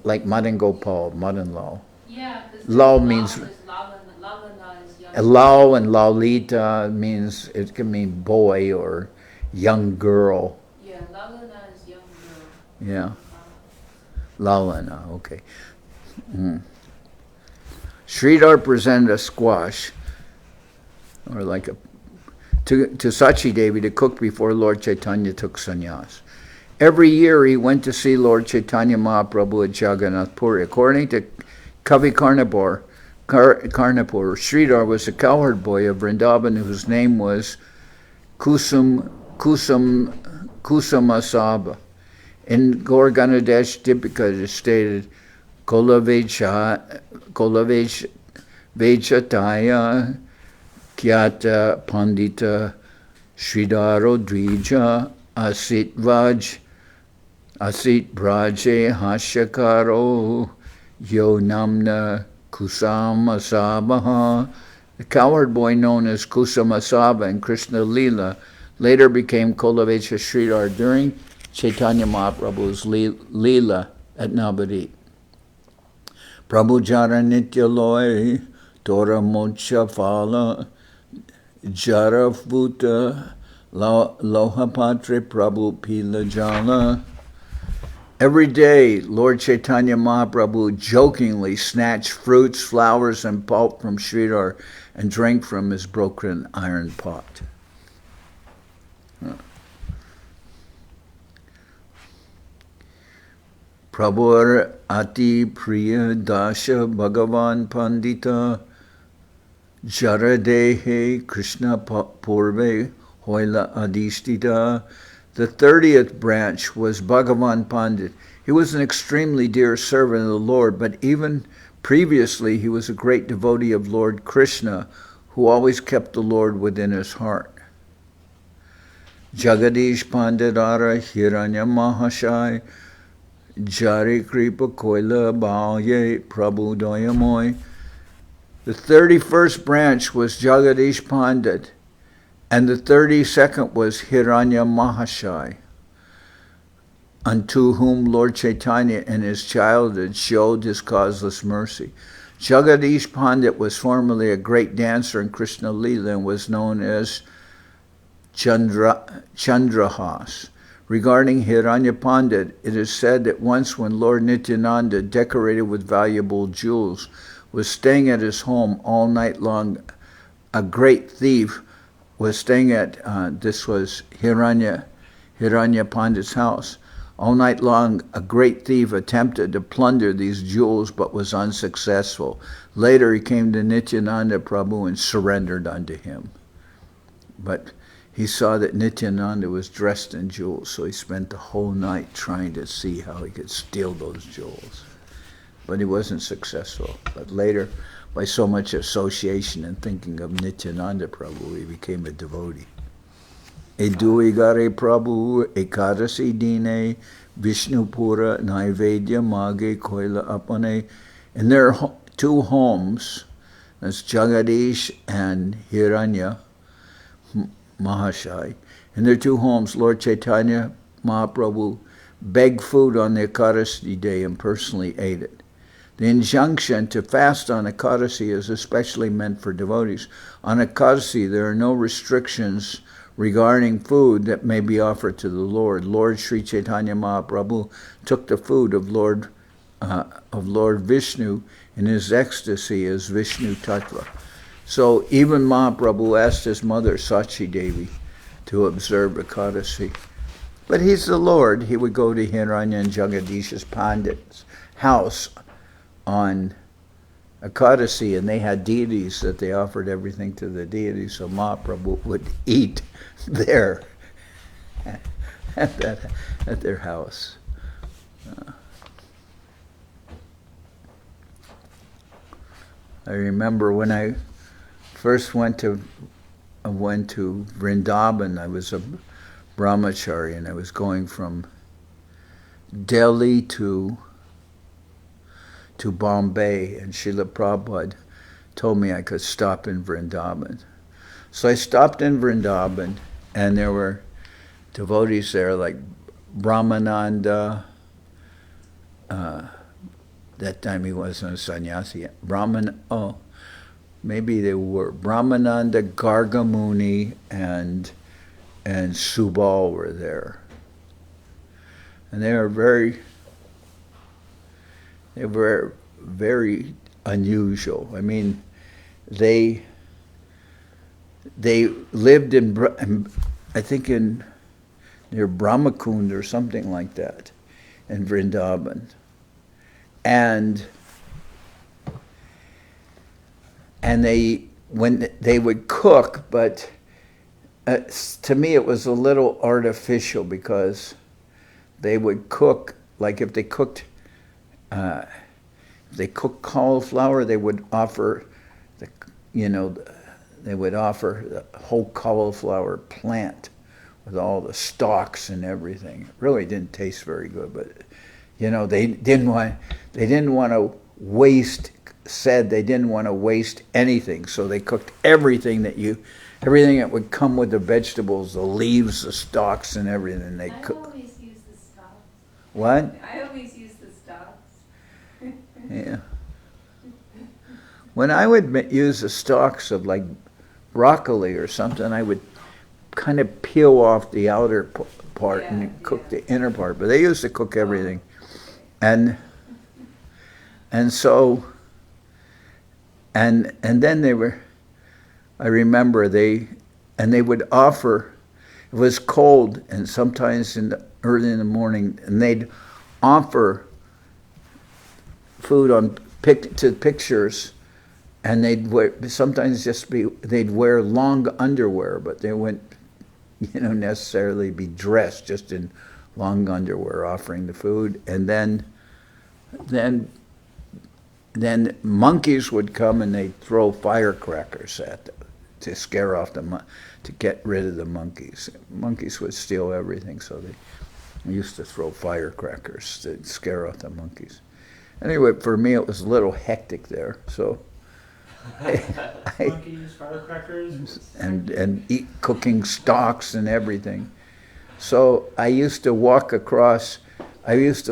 Like Madan Gopal, Madan law. Yeah, because Law means... Lalana is young. Lao and Lalita means, it can mean boy or young girl. Yeah, Lalana is young girl. Yeah. Lalana, okay. Sridhar presented a squash, or like to Sachi Devi to cook before Lord Chaitanya took sannyas. Every year he went to see Lord Chaitanya Mahaprabhu at Jagannath Puri. According to Kavi Karnapur, Sridhar was a cowherd boy of Vrindavan whose name was Kusumasaba. In Gaur Ganadesh Dipika it is stated, Kolavechataya Kyata Pandita Sridharo Dvija Asit Braje Hashakaro Yo Namna Kusama Sabaha. The cowherd boy known as Kusama Saba in Krishna Lila later became Kolavecha Sridhar during Chaitanya Mahaprabhu's Lila at Navadvip. Prabhu Jara Nitya Loy Tora Mocha Phala Jara Bhuta Lohapatre Prabhu Pila Jala. Every day, Lord Chaitanya Mahaprabhu jokingly snatched fruits, flowers, and pulp from Sridhar and drank from his broken iron pot. Prabhur Ati Priya Dasha Bhagavan Pandita Jaradehe Krishna Purve Hoila Adishtita. The 30th branch was Bhagavan Pandit. He was an extremely dear servant of the Lord, but even previously he was a great devotee of Lord Krishna, who always kept the Lord within his heart. Jagadish Panditara Hiranya Mahashai Jari Kripa Koila Bhaya Prabhu Doyamoy. The 31st branch was Jagadish Pandit, and the 32nd was Hiranya Mahashai, unto whom Lord Chaitanya in his childhood showed his causeless mercy. Jagadish Pandit was formerly a great dancer in Krishna Lila and was known as Chandrahas. Regarding Hiranya Pandit, it is said that once when Lord Nityananda, decorated with valuable jewels, was staying at his home all night long, a great thief was staying at, this was Hiranya Pandit's house. All night long, a great thief attempted to plunder these jewels but was unsuccessful. Later, he came to Nityananda Prabhu and surrendered unto him. But he saw that Nityananda was dressed in jewels, so he spent the whole night trying to see how he could steal those jewels. But he wasn't successful. But later, by so much association and thinking of Nityananda Prabhu, he became a devotee. Eduigare Prabhu Ekadasi Dine Vishnupura Naivedya Mage Koila Apane. In their two homes, that's Jagadish and Hiranya Mahashai, in their two homes, Lord Chaitanya Mahaprabhu begged food on the Ekadasi day and personally ate it. The injunction to fast on Ekadasi is especially meant for devotees. On Ekadasi, there are no restrictions regarding food that may be offered to the Lord. Lord Sri Chaitanya Mahaprabhu took the food of Lord Vishnu in his ecstasy as Vishnu Tattva. So even Mahaprabhu asked his mother Sachi Devi to observe Ekadasi. But he's the Lord. He would go to Hiranya and Jagadish's Pandit's house on Ekadasi, and they had deities that they offered everything to the deities, so Mahaprabhu would eat there at their house. I remember when I first went to Vrindavan. I was a brahmachari, and I was going from Delhi to Bombay, and Srila Prabhupada told me I could stop in Vrindavan. So I stopped in Vrindavan, and there were devotees there like Brahmananda. That time he wasn't a sannyasi yet. Maybe they were. Brahmananda, Gargamuni, and Subal were there. And they were very unusual. I mean, they lived in, I think near Brahmakund or something like that, in Vrindavan. And when they would cook, but to me it was a little artificial, because they would cook, like if they cooked cauliflower, they would offer they would offer the whole cauliflower plant with all the stalks and everything. It really didn't taste very good, but they didn't want to waste. Said they didn't want to waste anything, so they cooked everything that would come with the vegetables, the leaves, the stalks, and everything. They cook. I always use the stalks. What? I always use the stalks. Yeah. When I would use the stalks of like broccoli or something, I would kind of peel off the outer part and cook the inner part. But they used to cook everything, and so. And then I remember they would offer, it was cold and sometimes early in the morning, and they'd offer food to pictures, and they'd wear long underwear, but they wouldn't, necessarily be dressed, just in long underwear offering the food. And then monkeys would come and they'd throw firecrackers at them to scare off to get rid of the monkeys. Monkeys would steal everything, so they used to throw firecrackers to scare off the monkeys. Anyway, for me it was a little hectic there, so Monkeys, firecrackers, and eat cooking stalks and everything. So I used to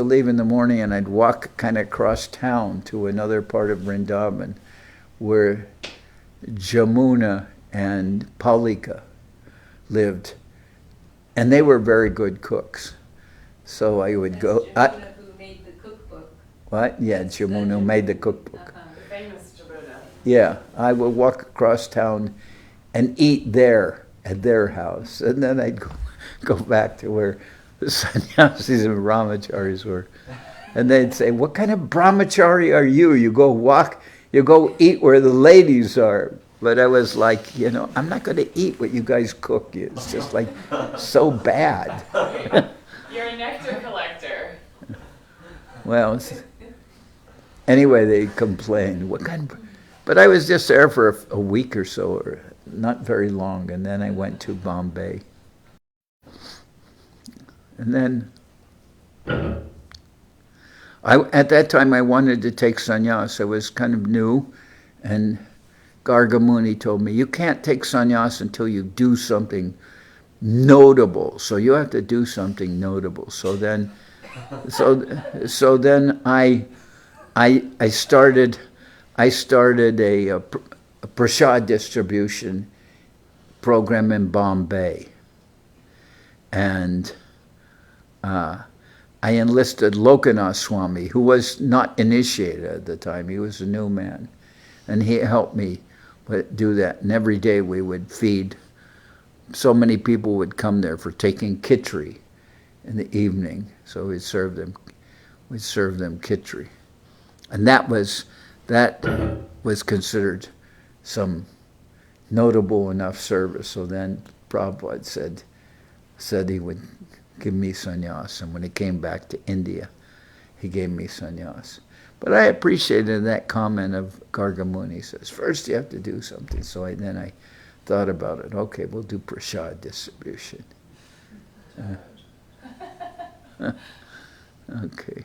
leave in the morning and I'd walk kind of across town to another part of Vrindavan where Jamuna and Paulika lived. And they were very good cooks. So I would go... Jamuna who made the cookbook. What? Yeah, Jamuna made the cookbook. The famous Jamuna. Yeah, I would walk across town and eat there at their house. And then I'd go back to where the sannyasis and brahmacharis were. And they'd say, what kind of brahmachari are you? You go eat where the ladies are. But I was like, I'm not going to eat what you guys cook. It's just like so bad. You're a nectar collector. Well, anyway, they complained. But I was just there for a week or so, or not very long. And then I went to Bombay. And then, at that time, I wanted to take sannyas. I was kind of new, and Gargamuni told me, you can't take sannyas until you do something notable. So you have to do something notable. So then I started a prasad distribution program in Bombay, and I enlisted Lokanath Swami, who was not initiated at the time. He was a new man. And he helped me do that. And every day we would feed. So many people would come there for taking khichdi in the evening. So we'd serve them khichdi. And that was considered some notable enough service. So then Prabhupada said he would give me sannyas, and when he came back to India, he gave me sannyas. But I appreciated that comment of Gargamuni. He says, first you have to do something. So then I thought about it. Okay, we'll do prasad distribution. Okay.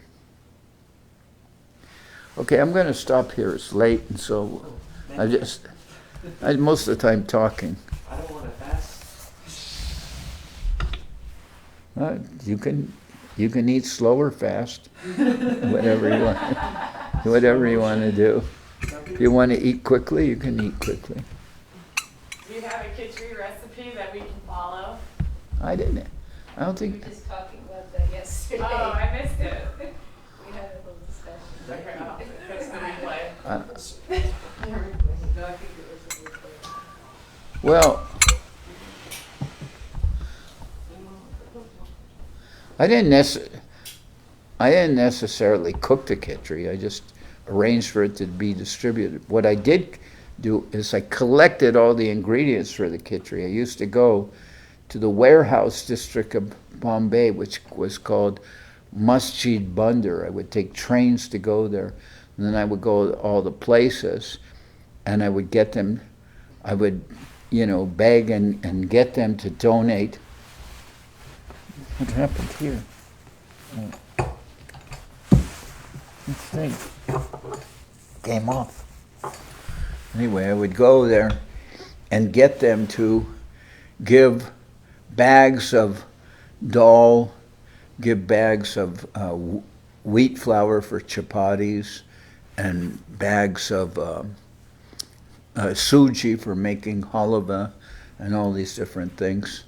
Okay, I'm going to stop here. It's late, and so I'm most of the time talking. I don't want to fast. You can eat slow or fast, whatever you want to do. If you want to eat quickly, you can eat quickly. Do you have a khichdi recipe that we can follow? I don't We were think. just talking about that yesterday. Oh, I missed it. We had a little discussion. Okay, I'll fix the replay. No, I think it was a replay. Well, I didn't necessarily cook the khichdi. I just arranged for it to be distributed. What I did do is I collected all the ingredients for the khichdi. I used to go to the warehouse district of Bombay, which was called Masjid Bandar. I would take trains to go there, and then I would go to all the places, and I would get them I would, beg and get them to donate. What happened here? This thing came off. Anyway, I would go there and get them to give bags of dal, give bags of wheat flour for chapatis, and bags of suji for making halva, and all these different things.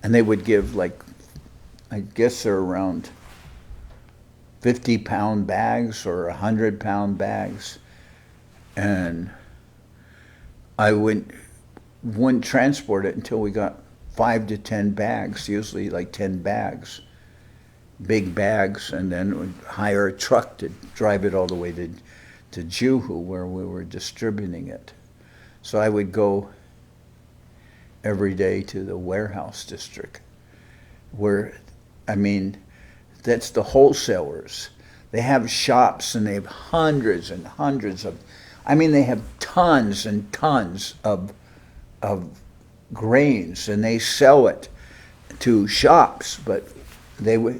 And they would give, like, I guess they're around 50-pound bags or 100-pound bags. And I wouldn't transport it until we got 5 to 10 bags, usually like 10 bags, big bags, and then would hire a truck to drive it all the way to Juhu, where we were distributing it. So I would go every day to the warehouse district, where, that's the wholesalers. They have shops and they have hundreds and hundreds of, they have tons and tons of grains, and they sell it to shops. But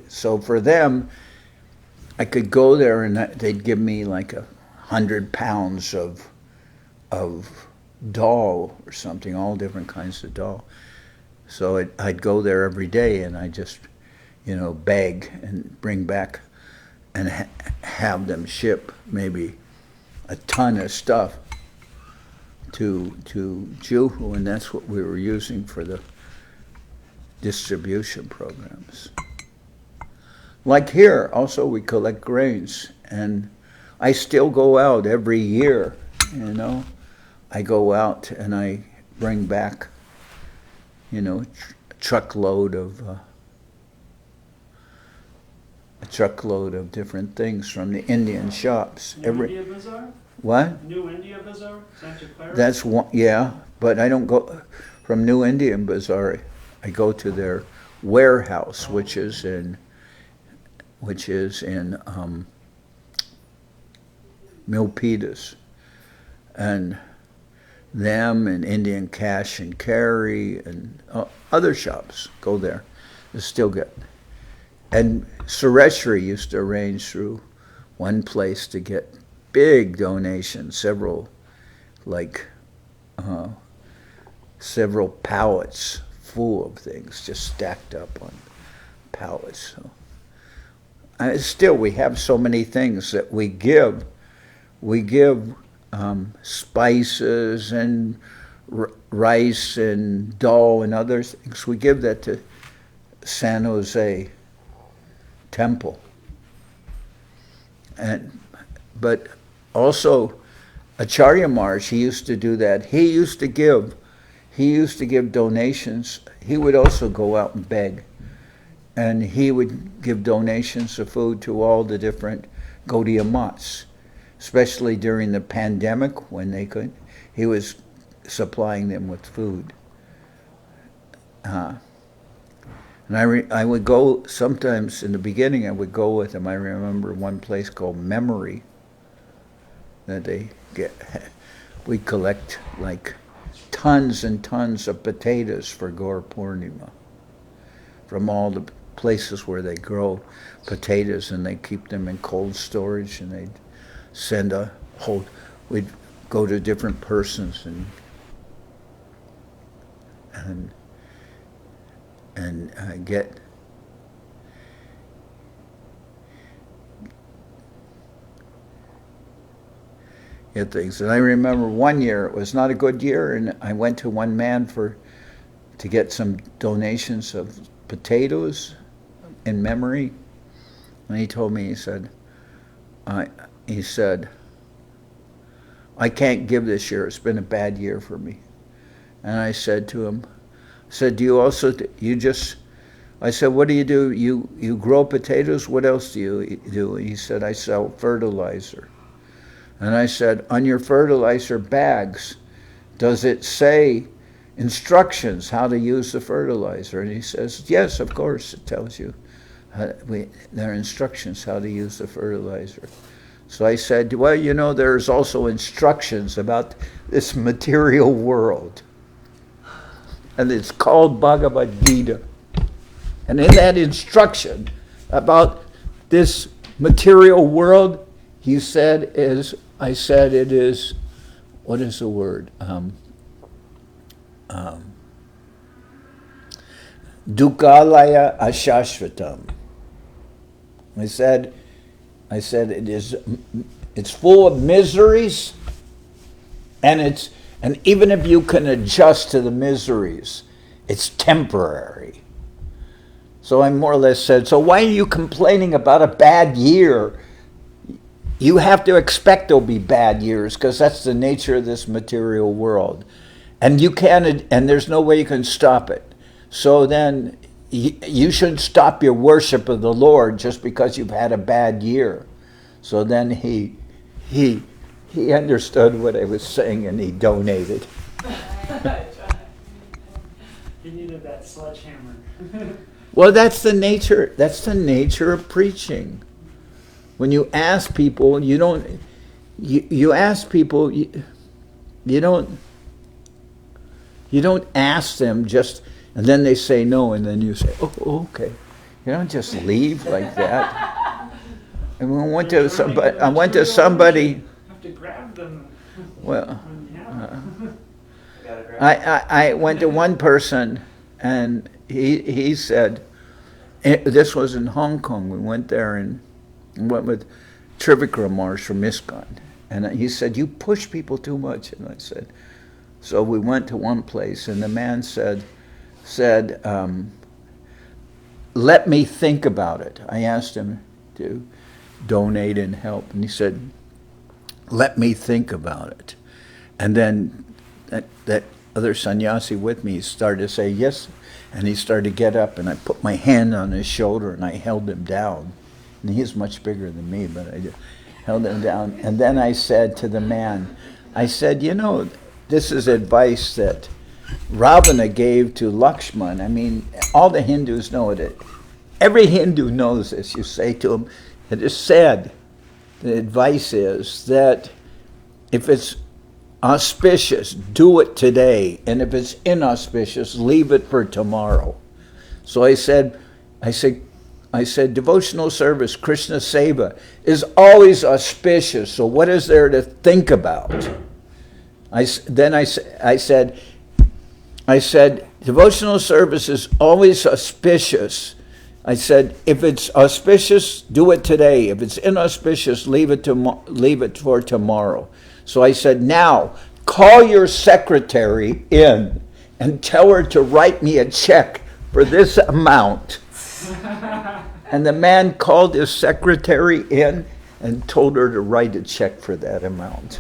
so for them, I could go there and they'd give me like 100 pounds of dal or something, all different kinds of dal. So I'd go there every day, and I just, beg and bring back and have them ship maybe a ton of stuff to Juhu, and that's what we were using for the distribution programs. Like here, also we collect grains, and I still go out every year, I go out and I bring back, a truckload of different things from the Indian shops. India Bazaar? What? New India Bazaar? Santa Clara? That's one, yeah, but I don't go from New Indian Bazaar. I go to their warehouse, which is in Milpitas, and them and Indian Cash and Carry and other shops go there. They still get. And Sureshri used to arrange through one place to get big donations, several pallets full of things, just stacked up on pallets. So, still, we have so many things that we give. We give spices and rice and dal and other things. We give that to San Jose Temple. But also Acharya Maharaj, he used to do that. He used to give donations. He would also go out and beg. And he would give donations of food to all the different Gaudiya mats, especially during the pandemic when they could. He was supplying them with food. And I would go, sometimes in the beginning I would go with him. I remember one place called Memory that they get. We collect like tons and tons of potatoes for Gaur Purnima from all the places where they grow potatoes, and they keep them in cold storage, and they'd send we'd go to different persons and get things. And I remember one year, it was not a good year, and I went to one man to get some donations of potatoes in Memory. And he told me, he said, I can't give this year. It's been a bad year for me. And I said to him, do you also, I said, what do? You grow potatoes? What else do you do? He said, I sell fertilizer. And I said, on your fertilizer bags, does it say instructions how to use the fertilizer? And he says, yes, of course, it tells you. There are instructions how to use the fertilizer. So I said, well, you know, there's also instructions about this material world. And it's called Bhagavad Gita. And in that instruction about this material world, he said I said it is, what is the word? Dukalaya Ashashvatam. I said it's full of miseries, and even if you can adjust to the miseries, it's temporary. So I more or less said, so why are you complaining about a bad year? You have to expect there'll be bad years because that's the nature of this material world. And there's no way you can stop it. So then you shouldn't stop your worship of the Lord just because you've had a bad year. So then he understood what I was saying and he donated. He needed that sledgehammer. Well, that's the nature of preaching. When you ask people, you don't ask them just, and then they say no, and then you say, oh, okay. You don't just leave like that. And I went to somebody. You have to grab them. Well, Gotta grab I went to one person, and he said, this was in Hong Kong. We went there and went with Trivikram Maharaj from ISKCON. And he said, you push people too much. And I said, so we went to one place, and the man said, let me think about it. I asked him to donate and help, and he said, let me think about it. And then that other sannyasi with me started to say yes, and he started to get up, and I put my hand on his shoulder and I held him down. And he's much bigger than me, but I just held him down. And then I said to the man, I said, you know, this is advice that Ravana gave to Lakshman. I mean, all the Hindus know it. Every Hindu knows this. You say to them, it is said, the advice is that if it's auspicious, do it today. And if it's inauspicious, leave it for tomorrow. So I said, devotional service, Krishna Seva, is always auspicious. So what is there to think about? I said, devotional service is always auspicious. I said, if it's auspicious, do it today. If it's inauspicious, leave it for tomorrow. So I said, now, call your secretary in and tell her to write me a check for this amount. And the man called his secretary in and told her to write a check for that amount.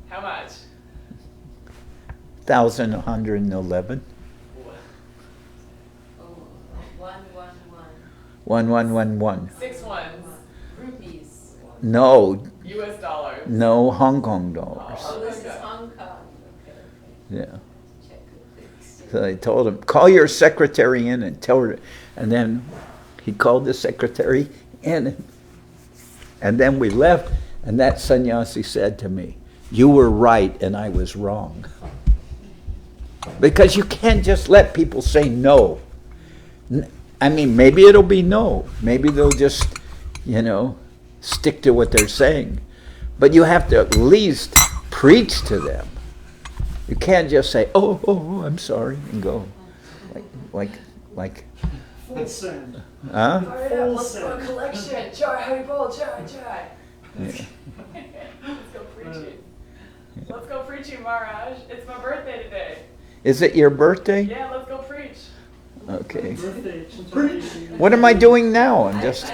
How much? 1,111. Oh, 111 1111. 6 ones. rupees. No, US dollars. no Hong Kong dollars. Oh, this is Hong Kong. Okay. Yeah. Check it, please. So I told him, call your secretary in and tell her. And then he called the secretary in. And then we left. And that sannyasi said to me, you were right and I was wrong. Because you can't just let people say no. I mean, maybe it'll be no. Maybe they'll just, stick to what they're saying. But you have to at least preach to them. You can't just say, oh, I'm sorry, and go. Like. Full send. Huh? Hurry up, let's go collection. Chai, Haribol, chai. Yeah. Let's go preaching. Let's go preaching, Maharaj. It's my birthday today. Is it your birthday? Yeah, let's go preach. Okay. Birthday. What am I doing now? I'm just.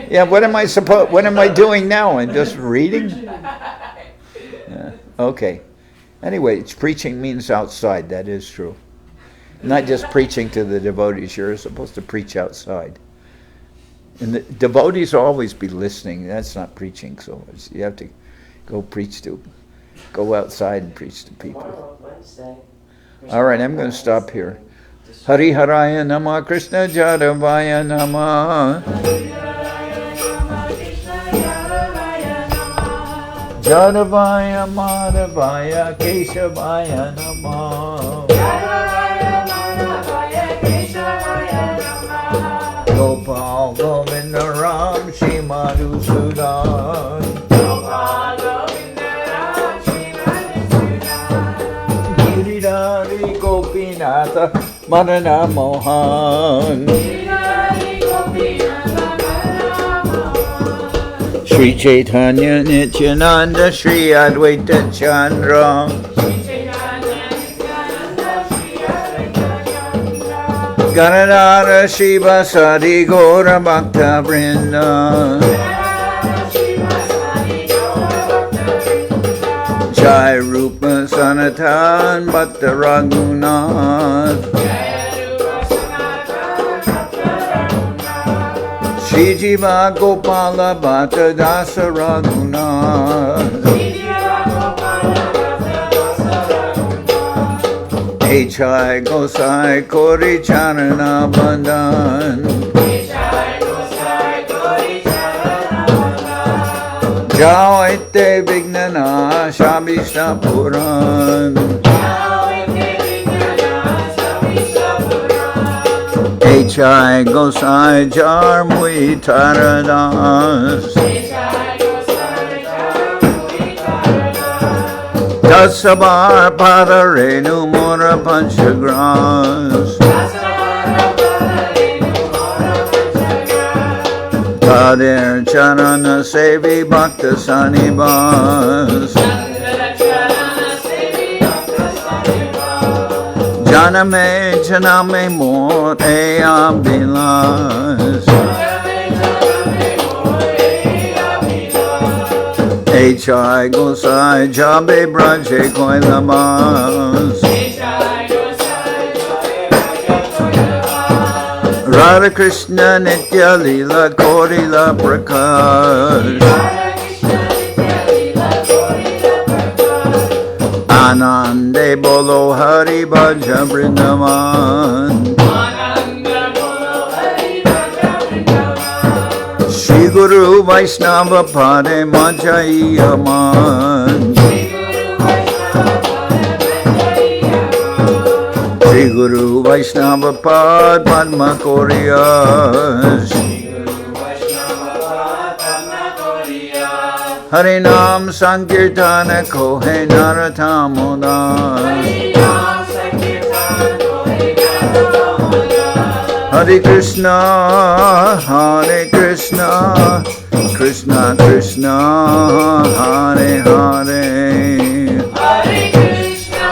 Yeah. What am I doing now? I'm just reading. Yeah. Okay. Anyway, preaching means outside. That is true. Not just preaching to the devotees. You're supposed to preach outside. And the devotees will always be listening. That's not preaching so much. You have to go outside and preach to people. Tomorrow, Wednesday. All right, I'm going to stop here. Hari Haraya Nama Krishna Jadavaya Nama. Jadavaya Madhavaya Keshavaya Namah. Gopal Govinda Ram Shri Madhusudan. Giridhari Gopinatha Madana Mohan. Sri Chaitanya Nityananda Sri Advaita Chandra. Ganadhara Shiva Sadi Gora Bhakta Vrinda. Jai Rupa Sanatan Bhatta Raghunath. Shri Jiva Gopala Bhatta Dasa Raghunath. H.I. Gosai Kori Charana Bandhan. Jao Ite Vignana Shabishta Puran. H.I. Gosai Jar Mui Taradas. Dasabar Padarenu Mora Panchagras. Kadir Charana Sevi Bhakta Sanibas. Janame Janame Mor Adi-lila. H.I. Gosai Jabe Braje Koilabas. Radha Krishna Nitya Lila Korila Prakash. Anande Bolo Hari Bhaja Vrindavan. Shri Guru Vaishnava Pade Majai Aman. Shri Guru Vaishnava Pad Padma Koriyas. Harinam Sankirtana Kohe Naratamodas. Hare Krishna, Krishna Krishna, Hare Hare. Hare Krishna,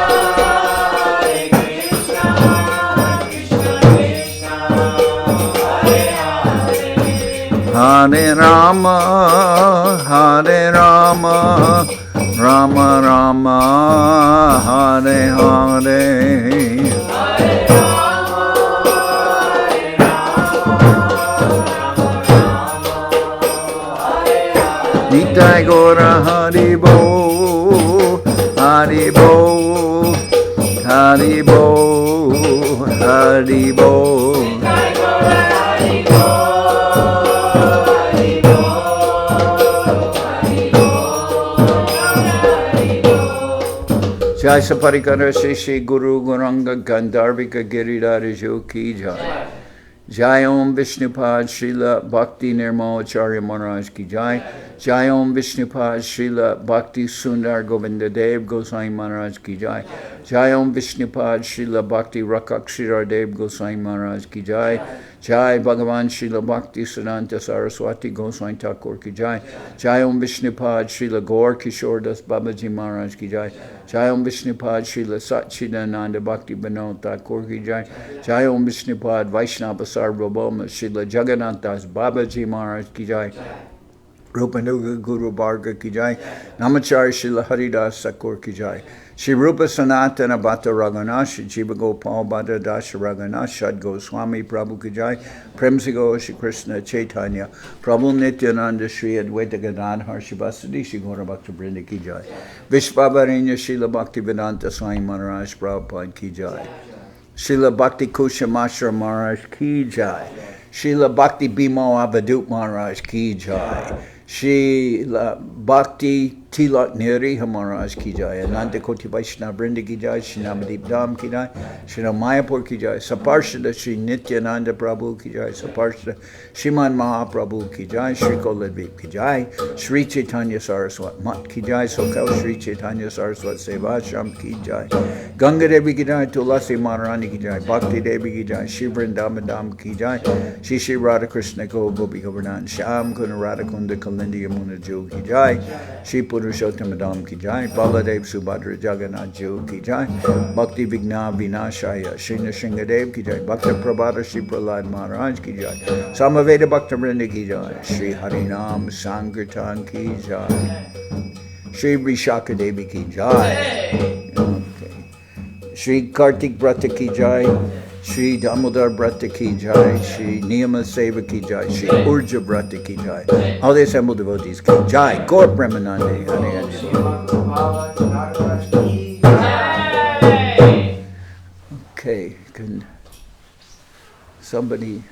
Krishna Krishna, Hare Hare. Hare Rama, Rama Rama, Hare Hare. Nitai Gora Haribo, Haribo, Haribo, Haribo. Jai Saparikara Shishi Guru Guranga Gandharvika Giridhara Ki Jai. Jai Om Vishnupad Srila Bhakti Nirmal Acharya Maharaj Ki Jai. Jai Om Vishnupad Srila Bhakti Sundar Govinda Dev Goswami Maharaj Ki Jai. Jai Om Vishnupad Srila Bhakti Rakak Sridhar Dev Goswami Maharaj Ki Jai. Jai Bhagavan Srila Bhakti Siddhanta Saraswati Goswami Thakur Ki Jai. Jai Om Vishnupad Srila Gaur Kishore Das Babaji Maharaj Ki Jai. Jai Om Vishnupad Srila Satchidananda Bhakti Vinod Thakur Ki Jai. Jai Om Vishnupad Vaishnava Sarvabhauma Srila Jagannath Das Babaji Maharaj Ki Jai. Rupanuga Guru Bharga Ki Jai. Namachari Srila Haridas Thakur Ki Jai. Shri Rupa Sanatana Bhatta Raghunath, Shri Jiva Gopal Bhatta Dasha Raghunath, Shad Goswami Prabhu Ki Jai, Premsigo Shri Krishna Chaitanya, Prabhu Nityananda Shri Advaita Gadadhar Shivasadi, Shri Gaura Bhakta Vrinda Ki Jai, Vishvavarenya Srila Bhaktivedanta Swami Maharaj Prabhupada Ki Jai, Srila Bhakti Kushamashra Maharaj Ki Jai, Srila Bhakti Bhimo Avadut Maharaj Ki Jai, Srila Bhakti Tilak Neri Maharaj ki jai, Ananda Koti Vaishnava Brinda ki jai, Shri Namadip Dham ki jai, Shri Mayapur ki jai, Saparshada Shri Nityananda Prabhu ki jai, Saparshada Shriman Mahaprabhu ki jai, Shri Koladvip ki jai, Sri Chaitanya Saraswat Mat ki jai, Soquel Sri Chaitanya Saraswat Seva Ashram ki jai, Ganga Devi ki jai, Tulasi Maharani ki jai, Bhakti Devi ki jai, Shri Vrindavan ki jai, Shri Radha Krishna Gopi Govardhan Sham Kuna Radha Kunda Kalindi Yamuna Ju ki jai, Shri Purushottam Dham ki jai, Baladev Subhadra Jagannath Ju ki jai, Bhakti Vigna Vinashaya, Shri Nrsingadev ki jai, Bhakta Prabhata Shri Prahlad Maharaj ki jai, Samaveda Bhakta Vrinda ki jai, Shri Harinam Sankirtan ki jai, Shri Vishaka Devi ki jai, okay. Shri Kartik Brata ki jai, Shri Damodar Brata ki jai, Shri Niyama Seva ki jai, Shri Urja Brata ki jai, all the assembled devotees ki jai, Gaur Brahmanande, Hare Hare. Okay, can somebody